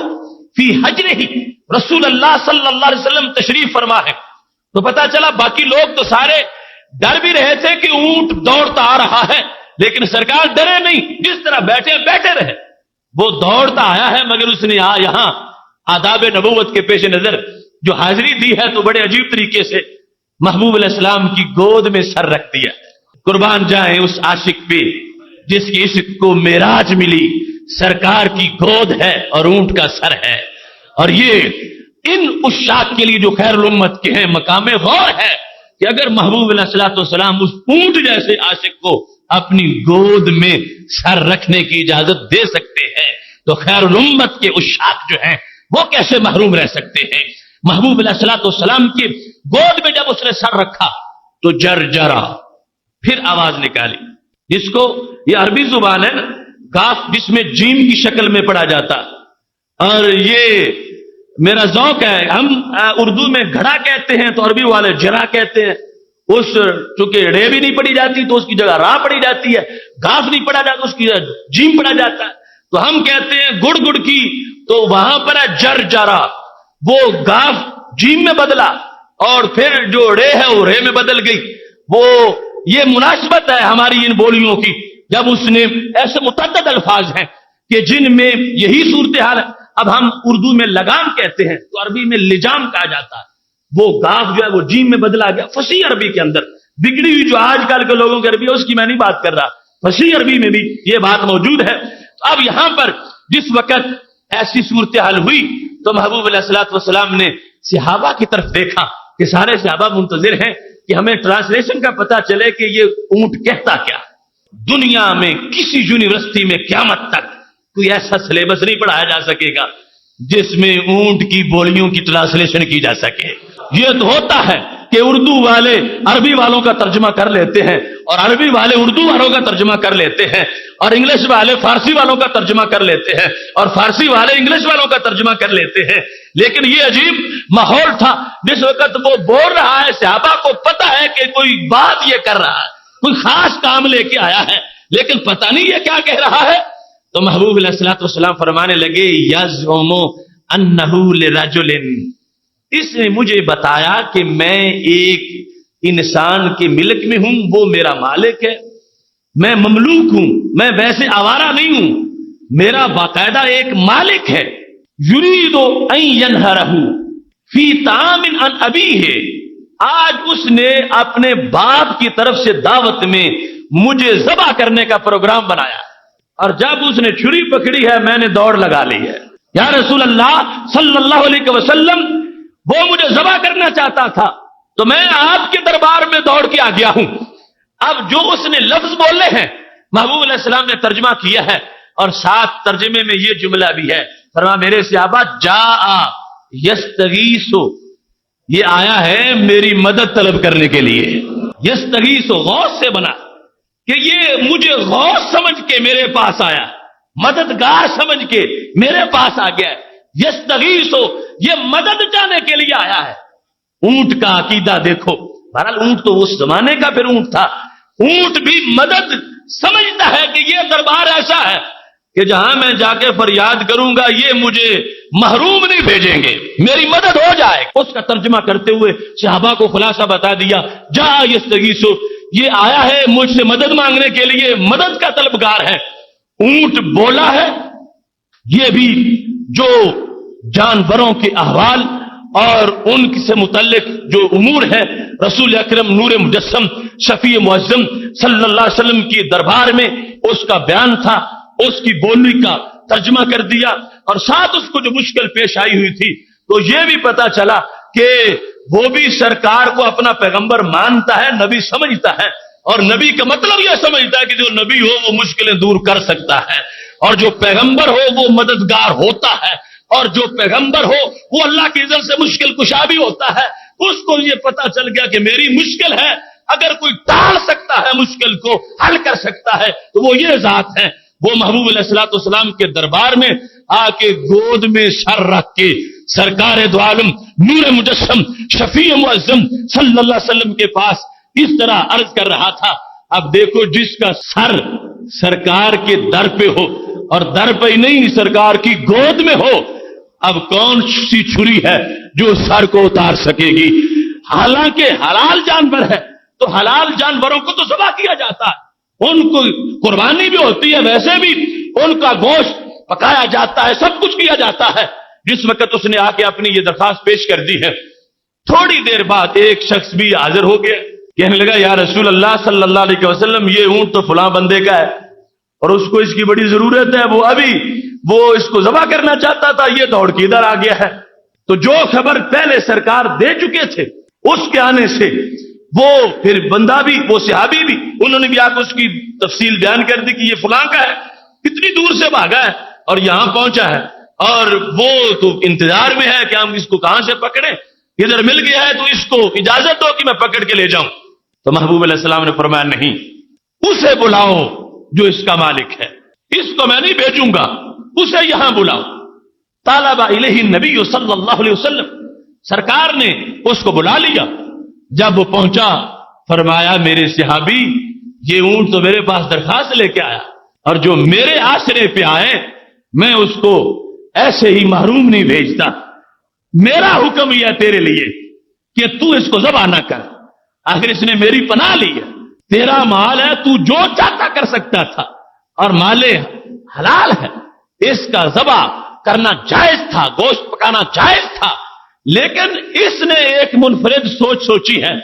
فی حجرہ، رسول اللہ صلی اللہ علیہ وسلم تشریف فرما ہے. تو پتا چلا باقی لوگ تو سارے ڈر بھی رہے تھے کہ اونٹ دوڑتا آ رہا ہے، لیکن سرکار ڈرے نہیں، جس طرح بیٹھے رہے. وہ دوڑتا آیا ہے، مگر اس نے یہاں آداب نبوت کے پیش نظر جو حاضری دی ہے تو بڑے عجیب طریقے سے محبوب علیہ السلام کی گود میں سر رکھ دیا. قربان جائیں اس عاشق پہ جس کی عشق کو معراج ملی، سرکار کی گود ہے اور اونٹ کا سر ہے. اور یہ ان عشاق کے لیے جو خیر الامت کے ہیں مقام غور ہے کہ اگر محبوب علیہ الصلوۃ والسلام اس اونٹ جیسے عاشق کو اپنی گود میں سر رکھنے کی اجازت دے سکتے ہیں تو خیر الامت کے عشاق جو ہیں وہ کیسے محروم رہ سکتے ہیں. محبوب علیہ الصلوۃ والسلام کی گود میں جب اس نے سر رکھا تو جرجرا، پھر آواز نکالی. جس کو یہ عربی زبان ہے نا، کاف جس میں جیم کی شکل میں پڑھا جاتا، اور یہ میرا ذوق ہے. ہم اردو میں گھڑا کہتے ہیں تو عربی والے جرا کہتے ہیں. اس چونکہ ڑے بھی نہیں پڑھی جاتی تو اس کی جگہ را پڑھی جاتی ہے، گاف نہیں پڑھا جاتا اس کی جگہ جیم پڑھا جاتا ہے. تو ہم کہتے ہیں گڑ گڑ کی، تو وہاں پر ہے جرجرا، وہ گاف جیم میں بدلا اور پھر جو ڑے ہے وہ رے میں بدل گئی. وہ یہ مناسبت ہے ہماری ان بولیوں کی، جب اس نے ایسے متعدد الفاظ ہیں کہ جن میں یہی صورتحال ہے. اب ہم اردو میں لگام کہتے ہیں تو عربی میں لجام کہا جاتا ہے. وہ گاف جو ہے وہ جیم میں بدلا گیا. فصیح عربی کے اندر بگڑی ہوئی جو آج کل کے لوگوں کی عربی ہے اس کی میں نہیں بات کر رہا، فصیح عربی میں بھی یہ بات موجود ہے. اب یہاں پر جس وقت ایسی صورتحال ہوئی تو محبوب علیہ الصلوۃ والسلام نے صحابہ کی طرف دیکھا کہ سارے صحابہ منتظر ہیں کہ ہمیں ٹرانسلیشن کا پتہ چلے کہ یہ اونٹ کہتا کیا. دنیا میں کسی یونیورسٹی میں قیامت تک کوئی ایسا سلیبس نہیں پڑھایا جا سکے گا جس میں اونٹ کی بولیوں کی ٹرانسلیشن کی جا سکے. یہ تو ہوتا ہے کہ اردو والے عربی والوں کا ترجمہ کر لیتے ہیں اور عربی والے اردو والوں کا ترجمہ کر لیتے ہیں اور انگلش والے فارسی والوں کا ترجمہ کر لیتے ہیں اور فارسی والے انگلش والوں کا ترجمہ کر لیتے ہیں. لیکن یہ عجیب ماحول تھا جس وقت وہ بول رہا ہے، صحابہ کو پتا ہے کہ کوئی بات یہ کر رہا ہے، کوئی خاص کام لے کے آیا ہے، لیکن پتہ نہیں یہ کیا کہہ رہا ہے. تو محبوب علیہ الصلوۃ والسلام فرمانے لگے یزعم انہ لرجل، اس نے مجھے بتایا کہ میں ایک انسان کے ملک میں ہوں، وہ میرا مالک ہے، میں مملوک ہوں، میں ویسے آوارہ نہیں ہوں، میرا باقاعدہ ایک مالک ہے. یرید ان ینہرہ فی طعام عن ابیہ، آج اس نے اپنے باپ کی طرف سے دعوت میں مجھے ذبح کرنے کا پروگرام بنایا، اور جب اس نے چھری پکڑی ہے میں نے دوڑ لگا لی ہے. یا رسول اللہ صلی اللہ علیہ وسلم، وہ مجھے ذبح کرنا چاہتا تھا تو میں آپ کے دربار میں دوڑ کے آ گیا ہوں. اب جو اس نے لفظ بولے ہیں محبوب علیہ السلام نے ترجمہ کیا ہے، اور ساتھ ترجمے میں یہ جملہ بھی ہے، فرمایا میرے صحابہ جاء یستغیث، یہ آیا ہے میری مدد طلب کرنے کے لیے. یستغیث غوث سے بنا کہ یہ مجھے غوث سمجھ کے میرے پاس آیا، مددگار سمجھ کے میرے پاس آ گیا. یستغیث یہ مدد چاہنے کے لیے آیا ہے. اونٹ کا عقیدہ دیکھو، بہرحال اونٹ تو اس زمانے کا پھر اونٹ تھا، اونٹ بھی مدد سمجھتا ہے کہ یہ دربار ایسا ہے کہ جہاں میں جا کے فریاد کروں گا یہ مجھے محروم نہیں بھیجیں گے، میری مدد ہو جائے. اس کا ترجمہ کرتے ہوئے صحابہ کو خلاصہ بتا دیا، جا یستغیث، یہ آیا ہے مجھ سے مدد مانگنے کے لیے، مدد کا طلبگار ہے. اونٹ بولا ہے، یہ بھی جو جانوروں کے احوال اور ان سے متعلق جو امور ہے رسول اکرم نور مجسم شفیع معظم صلی اللہ علیہ وسلم کی دربار میں اس کا بیان تھا. اس کی بولی کا ترجمہ کر دیا، اور ساتھ اس کو جو مشکل پیش آئی ہوئی تھی تو یہ بھی پتا چلا کہ وہ بھی سرکار کو اپنا پیغمبر مانتا ہے، نبی سمجھتا ہے، اور نبی کا مطلب یہ سمجھتا ہے کہ جو نبی ہو وہ مشکلیں دور کر سکتا ہے، اور جو پیغمبر ہو وہ مددگار ہوتا ہے، اور جو پیغمبر ہو وہ اللہ کی اذن سے مشکل کشا بھی ہوتا ہے. اس کو یہ پتا چل گیا کہ میری مشکل ہے، اگر کوئی ٹال سکتا ہے مشکل کو، حل کر سکتا ہے تو وہ یہ ذات ہے. وہ محبوب علیہ الصلوۃ والسلام کے دربار میں آ کے گود میں سر رکھ کے سرکار دو عالم نور مجسم شفیع معظم صلی اللہ علیہ وسلم کے پاس اس طرح عرض کر رہا تھا. اب دیکھو جس کا سر سرکار کے در پہ ہو اور در پہ ہی نہیں سرکار کی گود میں ہو، اب کون سی چھری ہے جو سر کو اتار سکے گی؟ حالانکہ حلال جانور ہے تو حلال جانوروں کو تو ذبح کیا جاتا ہے، ان کو قربانی بھی ہوتی ہے، ویسے بھی ان کا گوشت پکایا جاتا ہے، سب کچھ کیا جاتا ہے۔ جس وقت اس نے آ کے اپنی یہ درخواست پیش کر دی ہے، تھوڑی دیر بعد ایک شخص بھی حاضر ہو گیا، کہنے لگا یا رسول اللہ صلی اللہ علیہ وسلم، یہ اونٹ تو فلاں بندے کا ہے اور اس کو اس کی بڑی ضرورت ہے، وہ اس کو ذبح کرنا چاہتا تھا، یہ دوڑ کے ادھر آ گیا ہے۔ تو جو خبر پہلے سرکار دے چکے تھے اس کے آنے سے وہ پھر بندہ بھی، وہ صحابی بھی، انہوں نے بھی آ کے اس کی تفصیل بیان کر دی کہ یہ فلاں کا ہے، کتنی دور سے بھاگا ہے اور یہاں پہنچا ہے، اور وہ تو انتظار میں ہے کہ ہم اس کو کہاں سے پکڑیں، ادھر مل گیا ہے تو اس کو اجازت دو کہ میں پکڑ کے لے جاؤں۔ تو محبوب علیہ السلام نے فرمایا نہیں، اسے بلاؤ جو اس کا مالک ہے، اس کو میں نہیں بھیجوں گا، اسے یہاں بلاؤ۔ طالب الیہ النبی صلی اللہ علیہ وسلم، سرکار نے اس کو بلا لیا۔ جب وہ پہنچا فرمایا میرے صحابی، یہ اونٹ تو میرے پاس درخواست لے کے آیا، اور جو میرے آسرے پہ آئے میں اس کو ایسے ہی محروم نہیں بھیجتا، میرا حکم یہ ہے تیرے لیے کہ تو اس کو ذبح نہ کر، آخر اس نے میری پناہ لی ہے، تیرا مال ہے، تو جو چاہتا کر سکتا تھا، اور مال حلال ہے، اس کا ذبح کرنا جائز تھا، گوشت پکانا جائز تھا، لیکن اس نے ایک منفرد سوچ سوچی ہے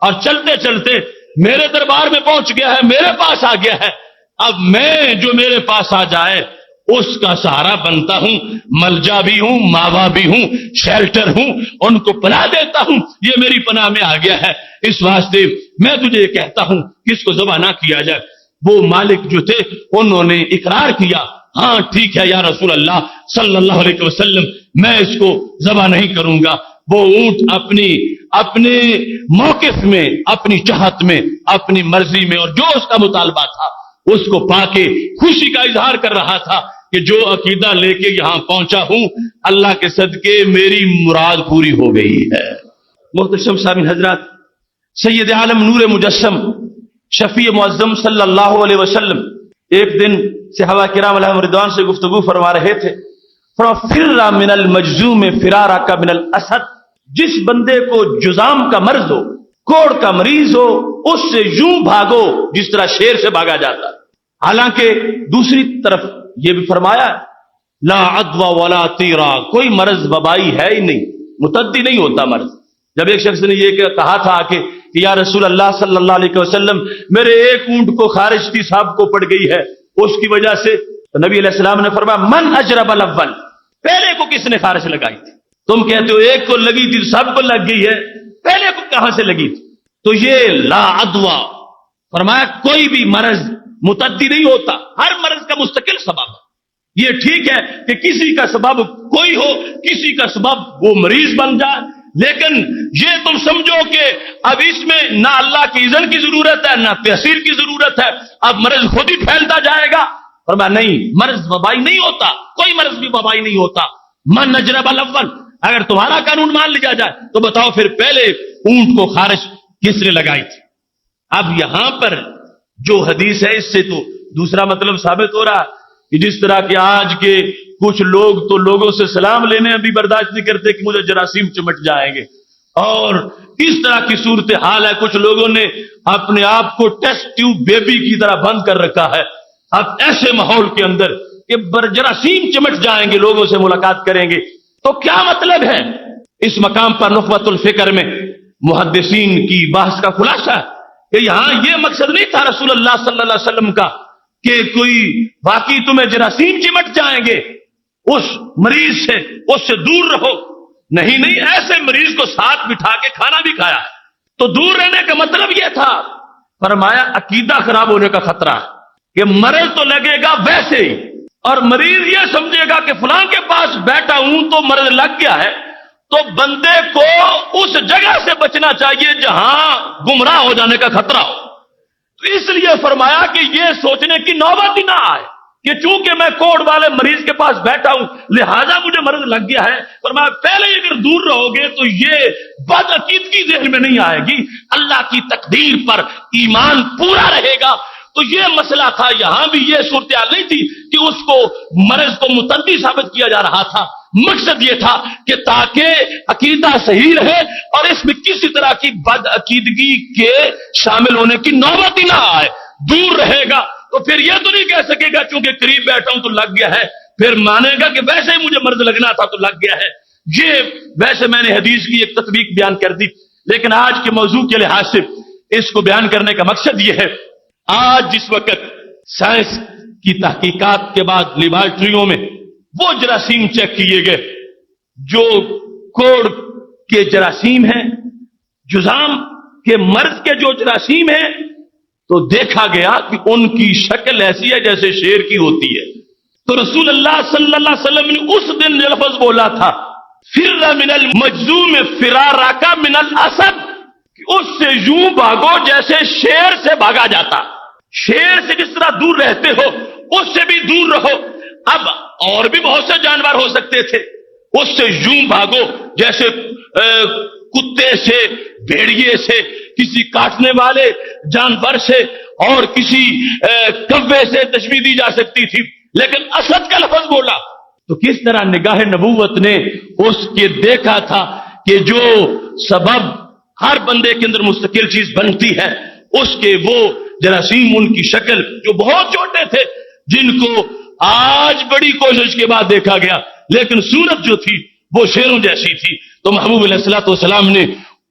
اور چلتے چلتے میرے دربار میں پہنچ گیا ہے، میرے پاس آ گیا ہے، اب میں جو میرے پاس آ جائے اس کا سہارا بنتا ہوں، ملجا بھی ہوں، ماوا بھی ہوں، شیلٹر ہوں، ان کو پناہ دیتا ہوں، یہ میری پناہ میں آ گیا ہے، اس واسطے میں تجھے یہ کہتا ہوں کہ اس کو ذبح نہ کیا جائے۔ وہ مالک جو تھے انہوں نے اقرار کیا، ہاں ٹھیک ہے یا رسول اللہ صلی اللہ علیہ وسلم، میں اس کو ذبح نہیں کروں گا۔ وہ اونٹ اپنے موقف میں، اپنی چاہت میں، اپنی مرضی میں، اور جو اس کا مطالبہ تھا اس کو پا کے خوشی کا اظہار کر رہا تھا کہ جو عقیدہ لے کے یہاں پہنچا ہوں، اللہ کے صدقے میری مراد پوری ہو گئی ہے۔ محترم سامعین حضرات، سید عالم نور مجسم شفیع معظم صلی اللہ علیہ وسلم ایک دن صحابہ کرام علیہم رضوان سے گفتگو فرما رہے تھے، فَرَ مِنَ الْمَجْزُومِ فِرَارَكَ مِنَ الْأَسَدِ، جس بندے کو جزام کا مرض ہو، کوڑ کا مریض ہو، اس سے یوں بھاگو جس طرح شیر سے بھاگا جاتا۔ حالانکہ دوسری طرف یہ بھی فرمایا لا عدوى ولا طیرا، کوئی مرض وبائی ہے ہی نہیں، متعدی نہیں ہوتا مرض۔ جب ایک شخص نے یہ کہا تھا کہ یا رسول اللہ صلی اللہ علیہ وسلم، میرے ایک اونٹ کو خارش کی صاحب کو پڑ گئی ہے، اس کی وجہ سے، تو نبی علیہ السلام نے فرمایا من اجرب الاول، پہلے کو کس نے خارش لگائی تھی؟ تم کہتے ہو ایک کو لگی تھی سب کو لگ گئی ہے، پہلے کو کہاں سے لگی تھی؟ تو یہ لا عدوى، فرمایا کوئی بھی مرض متعدی نہیں ہوتا، ہر مرض کا مستقل سبب ہے۔ یہ ٹھیک ہے کہ کسی کا سبب کوئی ہو، کسی کا سبب وہ مریض بن جائے، لیکن یہ تم سمجھو کہ اب اس میں نہ اللہ کی اذن کی ضرورت ہے، نہ تحصیل کی ضرورت ہے، اب مرض خود ہی پھیلتا جائے گا۔ فرمایا نہیں، مرض وبائی نہیں ہوتا، کوئی مرض بھی وبائی نہیں ہوتا۔ من اجرب الاول، اگر تمہارا قانون مان لیا جائے تو بتاؤ پھر پہلے اونٹ کو خارش کس نے لگائی تھی؟ اب یہاں پر جو حدیث ہے اس سے تو دوسرا مطلب ثابت ہو رہا کہ جس طرح کہ آج کے کچھ لوگ تو لوگوں سے سلام لینے بھی برداشت نہیں کرتے کہ مجھے جراثیم چمٹ جائیں گے، اور اس طرح کی صورتحال ہے، کچھ لوگوں نے اپنے آپ کو ٹیسٹ ٹیوب بیبی کی طرح بند کر رکھا ہے۔ اب ایسے ماحول کے اندر کہ جراثیم چمٹ جائیں گے، لوگوں سے ملاقات کریں گے، تو کیا مطلب ہے؟ اس مقام پر نخبۃ الفکر میں محدثین کی بحث کا خلاصہ ہے کہ یہاں یہ مقصد نہیں تھا رسول اللہ صلی اللہ علیہ وسلم کا کہ کوئی واقعی تمہیں جراثیم چمٹ جائیں گے، اس مریض سے، اس سے دور رہو، نہیں، ایسے مریض کو ساتھ بٹھا کے کھانا بھی کھایا ہے۔ تو دور رہنے کا مطلب یہ تھا، فرمایا عقیدہ خراب ہونے کا خطرہ ہے کہ مرض تو لگے گا ویسے ہی، اور مریض یہ سمجھے گا کہ فلاں کے پاس بیٹھا ہوں تو مرض لگ گیا ہے، تو بندے کو اس جگہ سے بچنا چاہیے جہاں گمراہ ہو جانے کا خطرہ ہو۔ تو اس لیے فرمایا کہ یہ سوچنے کی نوبت ہی نہ آئے کہ چونکہ میں کوڑ والے مریض کے پاس بیٹھا ہوں لہذا مجھے مرض لگ گیا ہے۔ فرمایا پہلے اگر دور رہو گے تو یہ بدعقیدگی ذہن میں نہیں آئے گی، اللہ کی تقدیر پر ایمان پورا رہے گا، تو یہ مسئلہ تھا، یہاں بھی یہ صورتحال نہیں تھی کہ اس کو مرض کو متعدی ثابت کیا جا رہا تھا، مقصد یہ تھا کہ تاکہ عقیدہ صحیح رہے اور اس میں کسی طرح کی بد عقیدگی کے شامل ہونے کی نوبت ہی نہ آئے، دور رہے گا تو پھر یہ تو نہیں کہہ سکے گا چونکہ قریب بیٹھا ہوں تو لگ گیا ہے، پھر مانے گا کہ ویسے ہی مجھے مرض لگنا تھا تو لگ گیا ہے۔ یہ ویسے میں نے حدیث کی ایک تطبیق بیان کر دی، لیکن آج کے موضوع کے لحاظ سے اس کو بیان کرنے کا مقصد یہ ہے، آج جس وقت سائنس کی تحقیقات کے بعد لیبارٹریوں میں وہ جراثیم چیک کیے گئے جو کوڑ کے جراثیم ہیں، جذام کے مرض کے جو جراثیم ہیں، تو دیکھا گیا کہ ان کی شکل ایسی ہے جیسے شیر کی ہوتی ہے۔ تو رسول اللہ صلی اللہ علیہ وسلم نے اس دن لفظ بولا تھا، فر من المجذوم فرارک من الاسد، اس سے یوں بھاگو جیسے شیر سے بھاگا جاتا، شیر سے جس طرح دور رہتے ہو اس سے بھی دور رہو۔ اب اور بھی بہت سے جانور ہو سکتے تھے، اس سے یوں بھاگو جیسے کتے سے، بھیڑیے سے، کسی کاٹنے والے جانور سے اور کسی کوے سے تشبیہ دی جا سکتی تھی، لیکن اسد کا لفظ بولا تو کس طرح نگاہ نبوت نے اس کے دیکھا تھا کہ جو سبب ہر بندے کے اندر مستقل چیز بنتی ہے، اس کے وہ جراثیم، ان کی شکل جو بہت چھوٹے تھے، جن کو آج بڑی کوشش کے بعد دیکھا گیا، لیکن صورت جو تھی وہ شیروں جیسی تھی، تو محبوب علیہ الصلوۃ والسلام نے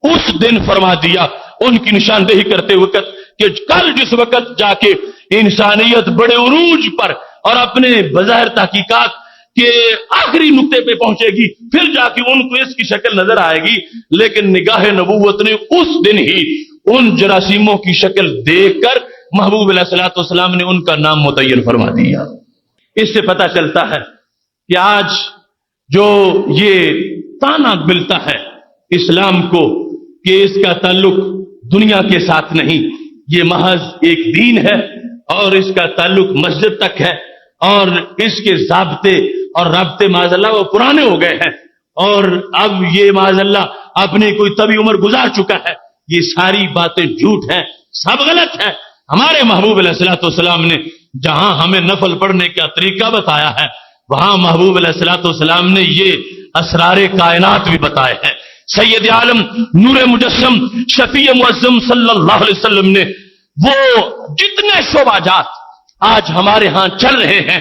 اس دن فرما دیا ان کی نشاندہی کرتے وقت کہ کل جس وقت جا کے انسانیت بڑے عروج پر اور اپنے بظاہر تحقیقات کہ آخری نقطے پہ پہنچے گی، پھر جا کے ان کو اس کی شکل نظر آئے گی، لیکن نگاہ نبوت نے اس دن ہی ان جراثیموں کی شکل دیکھ کر محبوب علیہ الصلوۃ والسلام نے ان کا نام متعین فرما دیا۔ اس سے پتہ چلتا ہے کہ آج جو یہ تانا ملتا ہے اسلام کو کہ اس کا تعلق دنیا کے ساتھ نہیں، یہ محض ایک دین ہے اور اس کا تعلق مسجد تک ہے، اور اس کے ضابطے اور رابطے معاذ اللہ وہ پرانے ہو گئے ہیں، اور اب یہ معاذ اللہ اپنی کوئی طویل عمر گزار چکا ہے، یہ ساری باتیں جھوٹ ہیں، سب غلط ہے۔ ہمارے محبوب علیہ الصلوۃ والسلام نے جہاں ہمیں نفل پڑھنے کا طریقہ بتایا ہے، وہاں محبوب علیہ الصلوۃ والسلام نے یہ اسرار کائنات بھی بتائے ہیں۔ سید عالم نور مجسم شفیع معظم صلی اللہ علیہ وسلم نے وہ جتنے شعبہ جات آج ہمارے ہاں چل رہے ہیں،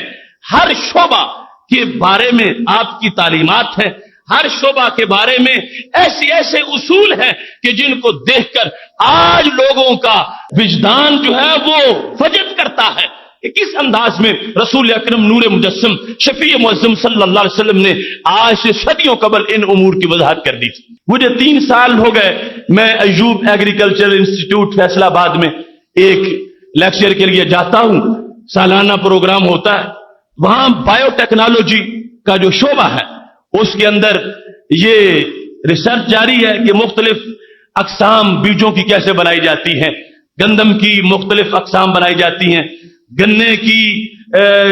ہر شعبہ کے بارے میں آپ کی تعلیمات ہیں، ہر شعبہ کے بارے میں ایسے اصول ہیں کہ جن کو دیکھ کر آج لوگوں کا وجدان جو ہے وہ فجر کرتا ہے کہ کس انداز میں رسول اکرم نور مجسم شفیع معظم صلی اللہ علیہ وسلم نے آج سے صدیوں قبل ان امور کی وضاحت کر دی تھی۔ مجھے 3 سال ہو گئے، میں ایوب ایگریکلچر انسٹیٹیوٹ فیصل آباد میں ایک لیکچر کے لیے جاتا ہوں، سالانہ پروگرام ہوتا ہے، وہاں بایو ٹیکنالوجی کا جو شعبہ ہے اس کے اندر یہ ریسرچ جاری ہے کہ مختلف اقسام بیجوں کی کیسے بنائی جاتی ہیں، گندم کی مختلف اقسام بنائی جاتی ہیں، گنے کی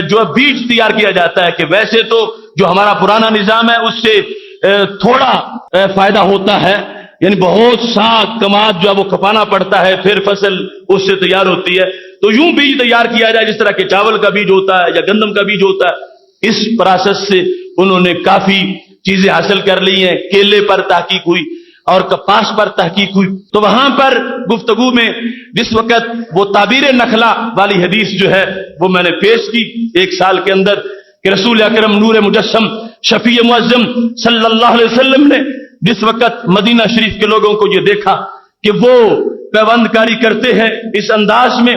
جو بیج تیار کیا جاتا ہے کہ ویسے تو جو ہمارا پرانا نظام ہے اس سے تھوڑا فائدہ ہوتا ہے، یعنی بہت سا کماد جو ہے وہ کھپانا پڑتا ہے، پھر فصل اس سے تیار ہوتی ہے، تو یوں بیج تیار کیا جائے جس طرح کہ چاول کا بیج ہوتا ہے یا گندم کا بیج ہوتا ہے۔ اس پروسیس سے انہوں نے کافی چیزیں حاصل کر لی ہیں، کیلے پر تحقیق ہوئی اور کپاس پر تحقیق ہوئی۔ تو وہاں پر گفتگو میں جس وقت وہ تعبیر نخلا والی حدیث جو ہے وہ میں نے پیش کی 1 سال کے اندر کہ رسول اکرم نور مجسم شفیع معظم صلی اللہ علیہ وسلم نے جس وقت مدینہ شریف کے لوگوں کو یہ دیکھا کہ وہ پیوند کاری کرتے ہیں اس انداز میں،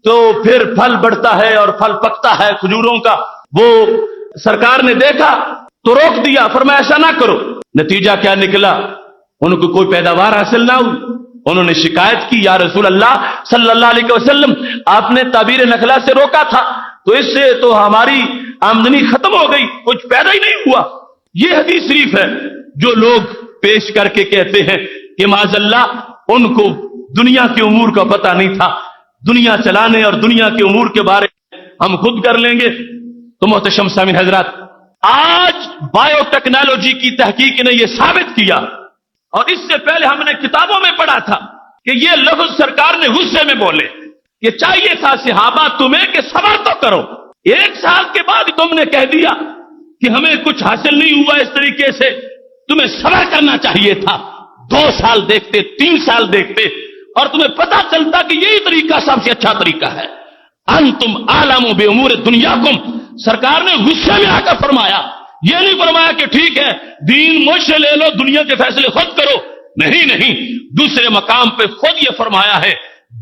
تو پھر پھل بڑھتا ہے اور پھل پکتا ہے کھجوروں کا، وہ سرکار نے دیکھا تو روک دیا، فرمایا ایسا نہ کرو۔ نتیجہ کیا نکلا؟ ان کو کوئی پیداوار حاصل نہ ہوئی۔ انہوں نے شکایت کی، یا رسول اللہ صلی اللہ علیہ وسلم آپ نے تعبیر نخلا سے روکا تھا تو اس سے تو ہماری آمدنی ختم ہو گئی، کچھ پیدا ہی نہیں ہوا۔ یہ حدیث شریف ہے جو لوگ پیش کر کے کہتے ہیں کہ معاذ اللہ ان کو دنیا کے امور کا پتہ نہیں تھا، دنیا چلانے اور دنیا کے امور کے بارے ہم خود کر لیں گے۔ تو محتشم سامعین حضرات، آج بایو ٹیکنالوجی کی تحقیق نے یہ ثابت کیا، اور اس سے پہلے ہم نے کتابوں میں پڑھا تھا کہ یہ لفظ سرکار نے غصے میں بولے کہ چاہیے تھا صحابہ تمہیں کہ صبر تو کرو. 1 سال کے بعد تم نے کہہ دیا کہ ہمیں کچھ حاصل نہیں ہوا اس طریقے سے, تمہیں صبر کرنا چاہیے تھا. 2 سال دیکھتے, 3 سال دیکھتے, اور تمہیں پتا چلتا کہ یہی طریقہ سب سے اچھا طریقہ ہے. انتم اعلم بامور دنیاکم, سرکار نے غصے میں آ کر فرمایا, یہ نہیں فرمایا کہ ٹھیک ہے دین مجھ سے لے لو, دنیا کے فیصلے خود کرو. نہیں, دوسرے مقام پہ خود یہ فرمایا ہے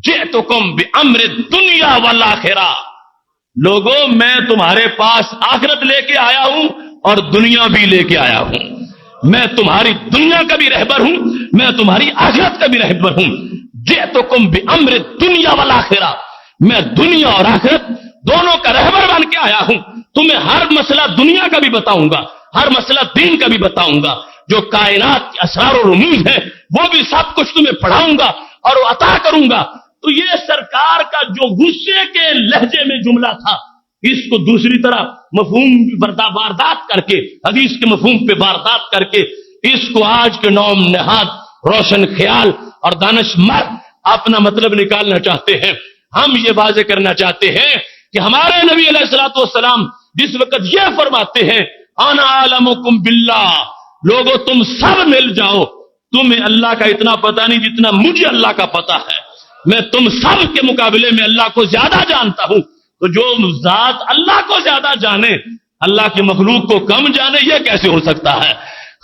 جئتکم بامر الدنیا والآخرہ, لوگوں میں تمہارے پاس آخرت لے کے آیا ہوں اور دنیا بھی لے کے آیا ہوں. میں تمہاری دنیا کا بھی رہبر ہوں, میں تمہاری آخرت کا بھی رہبر ہوں. جئتکم بامر الدنیا والآخرہ, میں دنیا اور آخرت دونوں کا رہبر بن کے آیا ہوں. تمہیں ہر مسئلہ دنیا کا بھی بتاؤں گا, ہر مسئلہ دین کا بھی بتاؤں گا. جو کائنات کے اسرار و رموز ہے وہ بھی سب کچھ تمہیں پڑھاؤں گا اور عطا کروں گا. تو یہ سرکار کا جو غصے کے لہجے میں جملہ تھا, اس کو دوسری طرح مفہوم واردات کر کے, حدیث کے مفہوم پہ واردات کر کے, اس کو آج کے نوم نہاد روشن خیال اور دانش مرد اپنا مطلب نکالنا چاہتے ہیں. ہم یہ واضح کرنا چاہتے ہیں کہ ہمارے نبی علیہ الصلوۃ والسلام جس وقت یہ فرماتے ہیں انا اعلمکم باللہ, لوگوں تم سب مل جاؤ, تمہیں اللہ کا اتنا پتہ نہیں جتنا مجھے اللہ کا پتہ ہے, میں تم سب کے مقابلے میں اللہ کو زیادہ جانتا ہوں. تو جو ذات اللہ کو زیادہ جانے اللہ کی مخلوق کو کم جانے, یہ کیسے ہو سکتا ہے؟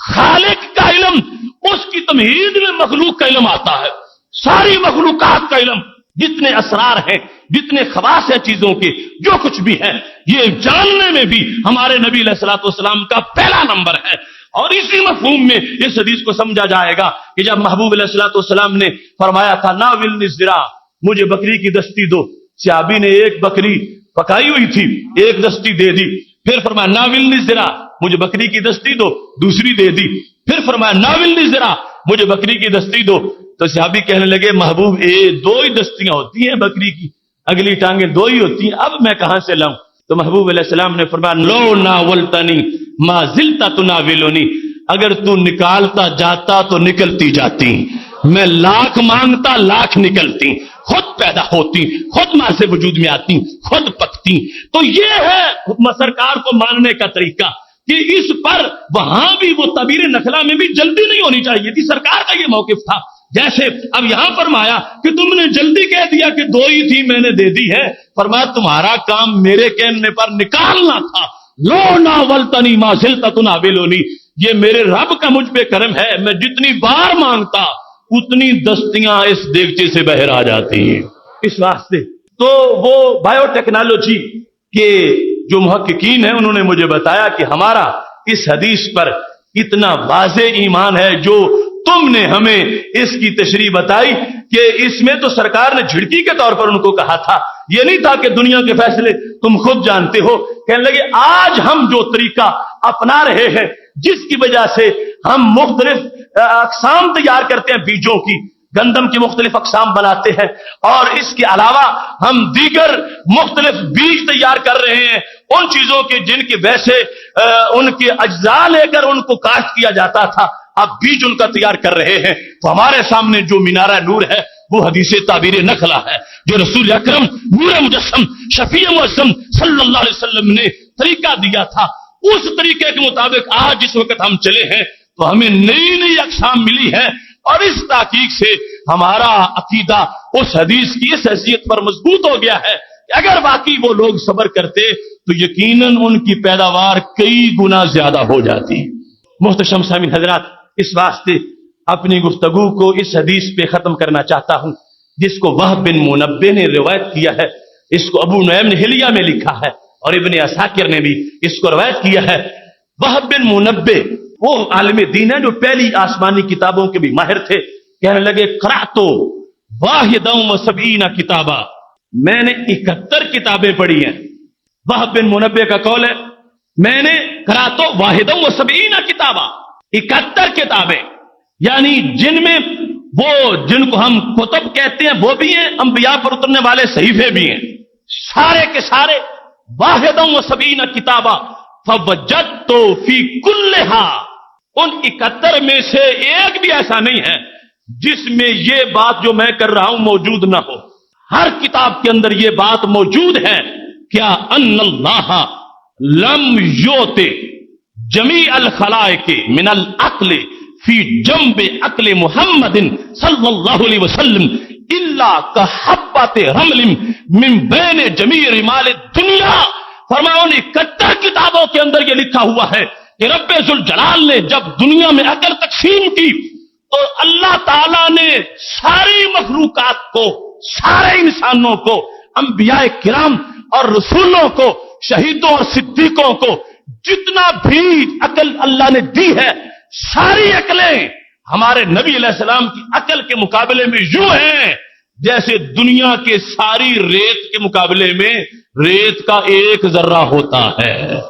خالق کا علم, اس کی تمہید میں مخلوق کا علم آتا ہے. ساری مخلوقات کا علم, جتنے اسرار ہیں, جتنے خواص ہیں چیزوں کے, جو کچھ بھی ہے, یہ جاننے میں بھی ہمارے نبی علیہ الصلوۃ والسلام کا پہلا نمبر ہے. اور اسی مفہوم میں اس حدیث کو سمجھا جائے گا کہ جب محبوب علیہ الصلوۃ والسلام نے فرمایا تھا ناولنی الذرا, مجھے بکری کی دستی دو, صحابی نے ایک بکری پکائی ہوئی تھی, ایک دستی دے دی. پھر فرمایا ناولنی الذرا, مجھے بکری کی دستی دو, دوسری دے دی. پھر فرمایا ناولنی الذرا, مجھے بکری کی دستی دو. تو صحابی کہنے لگے محبوب 2 ہی دستیاں ہوتی ہیں بکری کی, اگلی ٹانگیں 2 ہی ہوتی ہیں, اب میں کہاں سے لاؤں؟ تو محبوب علیہ السلام نے فرمایا لو ناولتنی ما زلت تناولنی, اگر تو نکالتا جاتا تو نکلتی جاتی, میں لاکھ مانگتا لاکھ نکلتی, خود پیدا ہوتی, خود ماں سے وجود میں آتی, خود پکتی. تو یہ ہے سرکار کو ماننے کا طریقہ کہ اس پر وہاں بھی وہ تعبیر نخلا میں بھی جلدی نہیں ہونی چاہیے تھی. سرکار کا یہ موقف تھا. جیسے اب یہاں فرمایا کہ تم نے جلدی کہہ دیا کہ 2 ہی تھی, میں نے دے دی ہے. فرمایا تمہارا کام میرے کہنے پر نکالنا تھا. لو ناولتنی ما زلت تناولنی, یہ میرے رب کا مجھ پہ کرم ہے, میں جتنی بار مانگتا اتنی دستیاں اس دیگچے سے باہر آ جاتی ہیں. اس واسطے تو وہ بایو ٹیکنالوجی کے جو محققین ہیں انہوں نے مجھے بتایا کہ ہمارا اس حدیث پر اتنا واضح ایمان ہے جو تم نے ہمیں اس کی تشریح بتائی کہ اس میں تو سرکار نے جھڑکی کے طور پر ان کو کہا تھا, یہ نہیں تھا کہ دنیا کے فیصلے تم خود جانتے ہو. کہنے لگے آج ہم جو طریقہ اپنا رہے ہیں جس کی وجہ سے ہم مختلف اقسام تیار کرتے ہیں بیجوں کی, گندم کی مختلف اقسام بناتے ہیں, اور اس کے علاوہ ہم دیگر مختلف بیج تیار کر رہے ہیں ان چیزوں کے جن کے ویسے ان کے اجزاء لے کر ان کو کاشت کیا جاتا تھا, اب بیج ان کا تیار کر رہے ہیں. تو ہمارے سامنے جو مینارہ نور ہے وہ حدیث تعبیر نخلا ہے جو رسول اکرم نور مجسم شفیع معظم صلی اللہ علیہ وسلم نے طریقہ دیا تھا. اس طریقے کے مطابق آج جس وقت ہم چلے ہیں تو ہمیں نئی اقسام ملی ہے, اور اس تحقیق سے ہمارا عقیدہ اس حدیث کی اس حیثیت پر مضبوط ہو گیا ہے کہ اگر واقعی وہ لوگ صبر کرتے تو یقیناً ان کی پیداوار کئی گنا زیادہ ہو جاتی. محتشم سامعین حضرات, اس واسطے اپنی گفتگو کو اس حدیث پہ ختم کرنا چاہتا ہوں جس کو وہب بن منبہ نے روایت کیا ہے. اس کو ابو نعیم نے حلیہ میں لکھا ہے اور ابن عساکر نے بھی اس کو روایت کیا ہے. وہب بن منبہ وہ عالم دین ہے جو پہلی آسمانی کتابوں کے بھی ماہر تھے. کہنے لگے قرأت واحدا و سبعین کتابا, میں نے 71 کتابیں پڑھی ہیں. وہب بن منبہ کا قول ہے میں نے قرأت واحدا و سبعین کتابا, 71 کتابیں, یعنی جن میں وہ جن کو ہم کتب کہتے ہیں وہ بھی ہیں, انبیاء پر اترنے والے صحیفے بھی ہیں, سارے کے سارے. واحدا و سبعین کتابا فوجدت فی کلھا, ان 71 میں سے ایک بھی ایسا نہیں ہے جس میں یہ بات جو میں کر رہا ہوں موجود نہ ہو. ہر کتاب کے اندر یہ بات موجود ہے کیا ان اللہ لم یوت جمیع الخلائق من العقل فی جنب عقل محمد صلی اللہ علیہ وسلم الا کحبۃ رمل من بین جمیع رمال الدنیا. فرمایا ان 71 کتابوں کے اندر یہ لکھا ہوا ہے کہ رب ذوالجلال نے جب دنیا میں عقل تقسیم کی تو اللہ تعالیٰ نے ساری مخلوقات کو، سارے انسانوں کو، انبیاء کرام اور رسولوں کو، شہیدوں اور صدیقوں کو جتنا بھی عقل اللہ نے دی ہے، ساری عقلیں ہمارے نبی علیہ السلام کی عقل کے مقابلے میں یوں ہیں جیسے دنیا کے ساری ریت کے مقابلے میں ریت کا ایک ذرہ ہوتا ہے.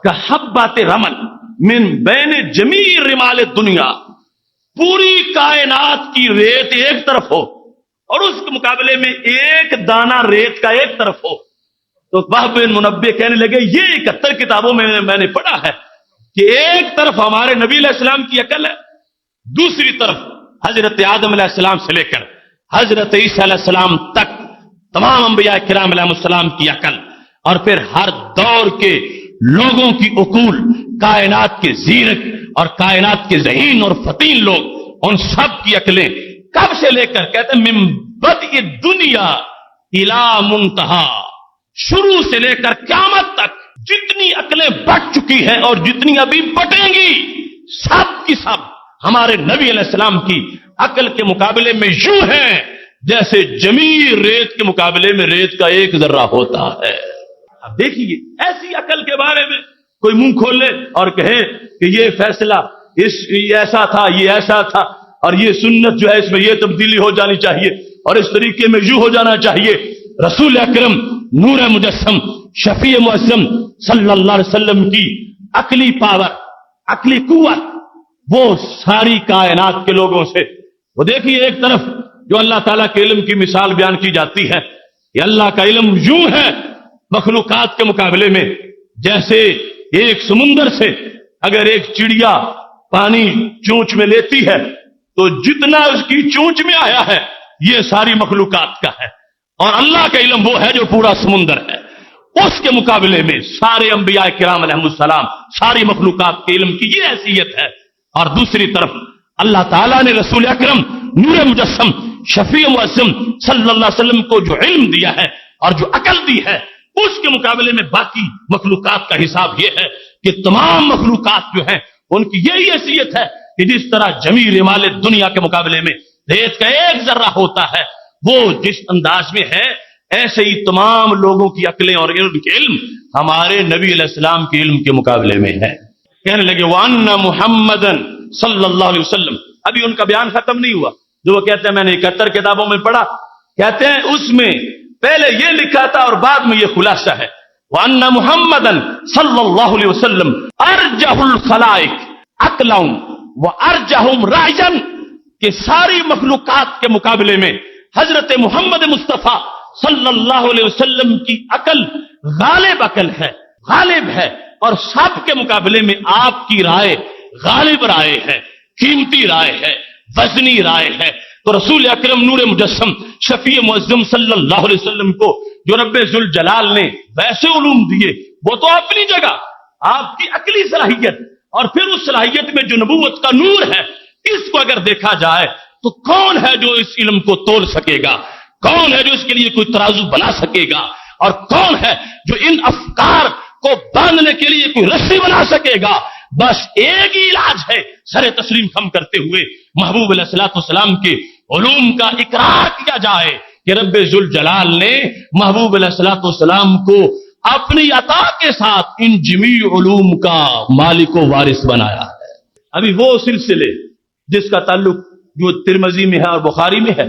کحبۃ رمل من بین جمیع رمال دنیا، پوری کائنات کی ریت ایک طرف ہو اور اس کے مقابلے میں ایک دانہ ریت کا ایک طرف ہو. تو وہب بن منبہ کہنے لگے یہ 71 کتابوں میں میں نے پڑھا ہے کہ ایک طرف ہمارے نبی علیہ السلام کی عقل ہے، دوسری طرف حضرت آدم علیہ السلام سے لے کر حضرت عیسیٰ علیہ السلام تک تمام انبیاء کرام علیہ السلام کی عقل، اور پھر ہر دور کے لوگوں کی عقول، کائنات کے زیرک اور کائنات کے ذہین اور فطین لوگ، ان سب کی عقلیں کب سے لے کر کہتے ہیں من بدء الدنیا الی منتہا، شروع سے لے کر قیامت تک جتنی عقلیں بٹ چکی ہیں اور جتنی ابھی بٹیں گی، سب کی سب ہمارے نبی علیہ السلام کی عقل کے مقابلے میں یوں ہیں جیسے جمیع ریت کے مقابلے میں ریت کا ایک ذرہ ہوتا ہے. اب دیکھیے ایسی عقل کے بارے میں کوئی منہ کھولے اور کہے کہ یہ فیصلہ یہ ایسا تھا، یہ ایسا تھا، اور یہ سنت جو ہے اس میں یہ تبدیلی ہو جانی چاہیے اور اس طریقے میں یوں ہو جانا چاہیے. رسول اکرم نور مجسم شفیع معظم صلی اللہ علیہ وسلم کی عقلی پاور، عقلی قوت وہ ساری کائنات کے لوگوں سے، وہ دیکھیے ایک طرف جو اللہ تعالیٰ کے علم کی مثال بیان کی جاتی ہے، یہ اللہ کا علم یوں ہے مخلوقات کے مقابلے میں جیسے ایک سمندر سے اگر ایک چڑیا پانی چونچ میں لیتی ہے تو جتنا اس کی چونچ میں آیا ہے یہ ساری مخلوقات کا ہے، اور اللہ کا علم وہ ہے جو پورا سمندر ہے. اس کے مقابلے میں سارے انبیاء کرام علیہ السلام، ساری مخلوقات کے علم کی یہ حیثیت ہے. اور دوسری طرف اللہ تعالیٰ نے رسول اکرم نور مجسم شفیع معظم صلی اللہ علیہ وسلم کو جو علم دیا ہے اور جو عقل دی ہے، اس کے مقابلے میں باقی مخلوقات کا حساب یہ ہے کہ تمام مخلوقات جو ہیں ان کی یہی حیثیت ہے کہ جس طرح جمیع رمال دنیا کے مقابلے میں ریت کا ایک ذرہ ہوتا ہے، وہ جس انداز میں ہے ایسے ہی تمام لوگوں کی عقلیں اور ان کے علم ہمارے نبی علیہ السلام کے علم کے مقابلے میں ہے. کہنے لگے وَأَنَّ مُحَمَّدًا صلی اللہ علیہ وسلم. ابھی ان کا بیان ختم نہیں ہوا جو وہ کہتے ہیں میں نے 71 کتابوں میں پڑھا، کہتے ہیں اس میں پہلے یہ لکھا تھا اور بعد میں یہ خلاصہ ہے. وَأَنَّ مُحَمَّدًا صلی اللہ علیہ وسلم ارجح الخلائق عقلا وارجحهم رأیا، کہ ساری مخلوقات کے مقابلے میں حضرت محمد مصطفیٰ صلی اللہ علیہ وسلم کی عقل غالب عقل ہے، غالب ہے، اور سب کے مقابلے میں آپ کی رائے غالب رائے ہے، قیمتی رائے ہے، وزنی رائے ہے. تو رسول اکرم نور مجسم شفیع معظم صلی اللہ علیہ وسلم کو جو رب ذوالجلال نے ویسے علوم دیے وہ تو اپنی جگہ آپ کی عقلی صلاحیت اور پھر اس صلاحیت میں جو نبوت کا نور ہے، اس کو اگر دیکھا جائے تو کون ہے جو اس علم کو تول سکے گا، کون ہے جو اس کے لیے کوئی ترازو بنا سکے گا، اور کون ہے جو ان افکار کو باندھنے کے لیے کوئی رسی بنا سکے گا. بس ایک ہی علاج ہے، سر تسلیم خم کرتے ہوئے محبوب علیہ الصلوۃ والسلام کے علوم کا اقرار کیا جائے کہ رب ذوالجلال نے محبوب علیہ الصلوۃ والسلام کو اپنی عطا کے ساتھ ان جمیع علوم کا مالک و وارث بنایا ہے. ابھی وہ سلسلے جس کا تعلق جو ترمذی میں ہے اور بخاری میں ہے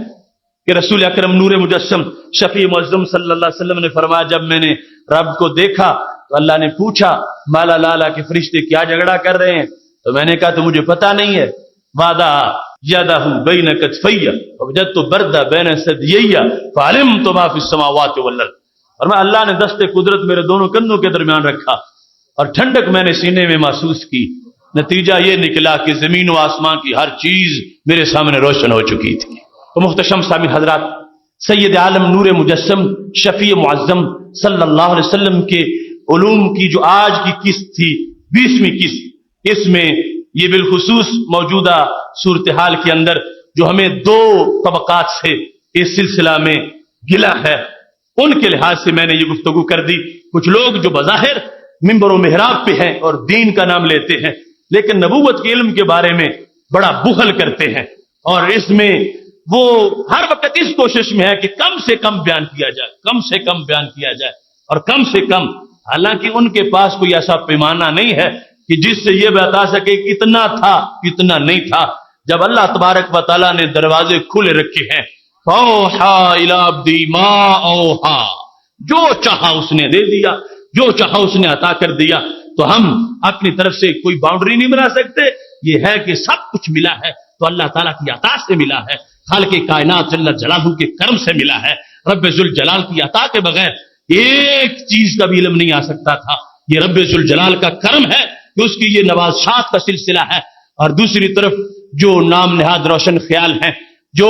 کہ رسول اکرم نور مجسم شفیع معظم صلی اللہ علیہ وسلم نے فرمایا جب میں نے رب کو دیکھا تو اللہ نے پوچھا مالا لالا کے فرشتے کیا جھگڑا کر رہے ہیں؟ تو میں نے کہا تو مجھے پتا نہیں ہے. وعدہ یادہ بین کتفیہ وجدت برد بین ثدییہ فعلمت ما فی السماوات والارض. اور میں اللہ نے دست قدرت میرے دونوں کندھوں کے درمیان رکھا اور ٹھنڈک میں نے سینے میں محسوس کی. نتیجہ یہ نکلا کہ زمین و آسمان کی ہر چیز میرے سامنے روشن ہو چکی تھی. تو محتشم سامعین حضرات، سید عالم نور مجسم شفیع معظم صلی اللہ علیہ وسلم کے علوم کی جو آج کی قسط تھی 20ویں قسط، اس میں یہ بالخصوص موجودہ صورتحال کے اندر جو ہمیں 2 طبقات سے اس سلسلہ میں گلا ہے، ان کے لحاظ سے میں نے یہ گفتگو کر دی۔ کچھ لوگ جو بظاہر منبر و محراب پہ ہیں اور دین کا نام لیتے ہیں، لیکن نبوت کے علم کے بارے میں بڑا بخل کرتے ہیں، اور اس میں وہ ہر وقت اس کوشش میں ہے کہ کم سے کم بیان کیا جائے، کم سے کم بیان کیا جائے، اور کم سے کم، حالانکہ ان کے پاس کوئی ایسا پیمانہ نہیں ہے کہ جس سے یہ بتا سکے اتنا تھا اتنا نہیں تھا۔ جب اللہ تبارک و تعالیٰ نے دروازے کھلے رکھے ہیں، اوحا الی عبدی ما اوحا، جو چاہا اس نے دے دیا، جو چاہا اس نے عطا کر دیا، تو ہم اپنی طرف سے کوئی باؤنڈری نہیں بنا سکتے۔ یہ ہے کہ سب کچھ ملا ہے تو اللہ تعالیٰ کی عطا سے ملا ہے، خالق کائنات جل جلالہ کے کرم سے ملا ہے۔ رب ذوالجلال کی عطا کے بغیر ایک چیز کا بھی علم نہیں آ سکتا تھا۔ یہ رب ذوالجلال کا کرم ہے کہ اس کی یہ نوازشات کا سلسلہ ہے۔ اور دوسری طرف جو نام نہاد روشن خیال ہیں، جو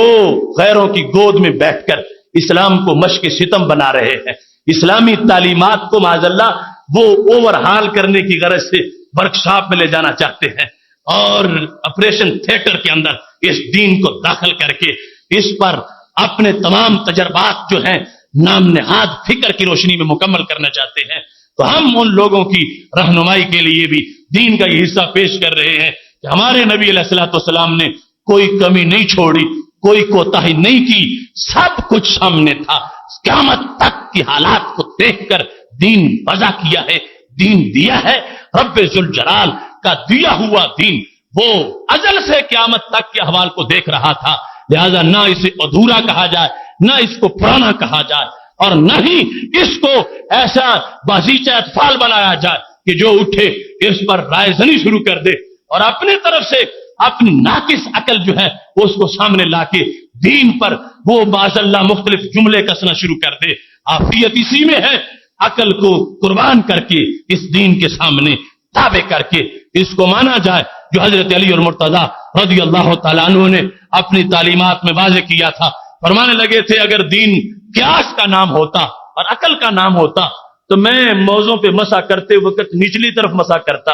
غیروں کی گود میں بیٹھ کر اسلام کو مشق ستم بنا رہے ہیں، اسلامی تعلیمات کو معاذ اللہ وہ اوور ہال کرنے کی غرض سے ورکشاپ میں لے جانا چاہتے ہیں، اور آپریشن تھیٹر کے اندر اس دین کو داخل کر کے اس پر اپنے تمام تجربات جو ہیں نام نہاد فکر کی روشنی میں مکمل کرنا چاہتے ہیں۔ تو ہم ان لوگوں کی رہنمائی کے لیے بھی دین کا یہ حصہ پیش کر رہے ہیں کہ ہمارے نبی علیہ الصلوۃ والسلام نے کوئی کمی نہیں چھوڑی، کوئی کوتاہی نہیں کی، سب کچھ سامنے تھا۔ قیامت تک کی حالات کو دیکھ کر دین وضع کیا ہے، دین دیا ہے۔ رب ذوالجلال کا دیا ہوا دین وہ ازل سے قیامت تک کے احوال کو دیکھ رہا تھا، لہذا نہ اسے ادھورا کہا جائے، نہ اس کو پرانا کہا جائے، اور نہ ہی اس کو ایسا بازیچہ اطفال بنایا جائے کہ جو اٹھے اس پر رائے زنی شروع کر دے اور اپنی طرف سے اپنی ناقص عقل جو ہے اس کو سامنے لا کے دین پر وہ معاذ اللہ مختلف جملے کسنا شروع کر دے۔ عافیت اسی میں ہے، عقل کو قربان کر کے اس دین کے سامنے تابع کر کے اس کو مانا جائے جو حضرت علی اور مرتضیٰ رضی اللہ تعالیٰ عنہ نے اپنی تعلیمات میں واضح کیا تھا۔ فرمانے لگے تھے اگر دین قیاس کا نام ہوتا اور عقل کا نام ہوتا تو میں موزوں پہ مسح کرتے وقت نچلی طرف مسح کرتا،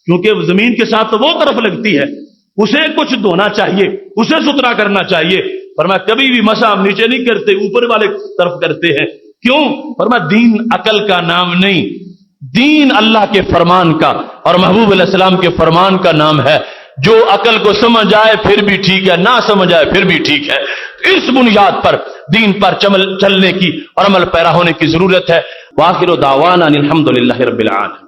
کیونکہ زمین کے ساتھ تو وہ طرف لگتی ہے، اسے کچھ دھونا چاہیے، اسے ستھرا کرنا چاہیے۔ فرمایا کبھی بھی مسح ہم نیچے نہیں کرتے، اوپر والے طرف کرتے ہیں۔ کیوں؟ فرمایا دین عقل کا نام نہیں، دین اللہ کے فرمان کا اور محبوب علیہ السلام کے فرمان کا نام ہے۔ جو عقل کو سمجھ آئے پھر بھی ٹھیک ہے، نہ سمجھ آئے پھر بھی ٹھیک ہے۔ اس بنیاد پر دین پر چلنے کی اور عمل پیرا ہونے کی ضرورت ہے۔ وآخر دعوانا الحمدللہ رب العالمین۔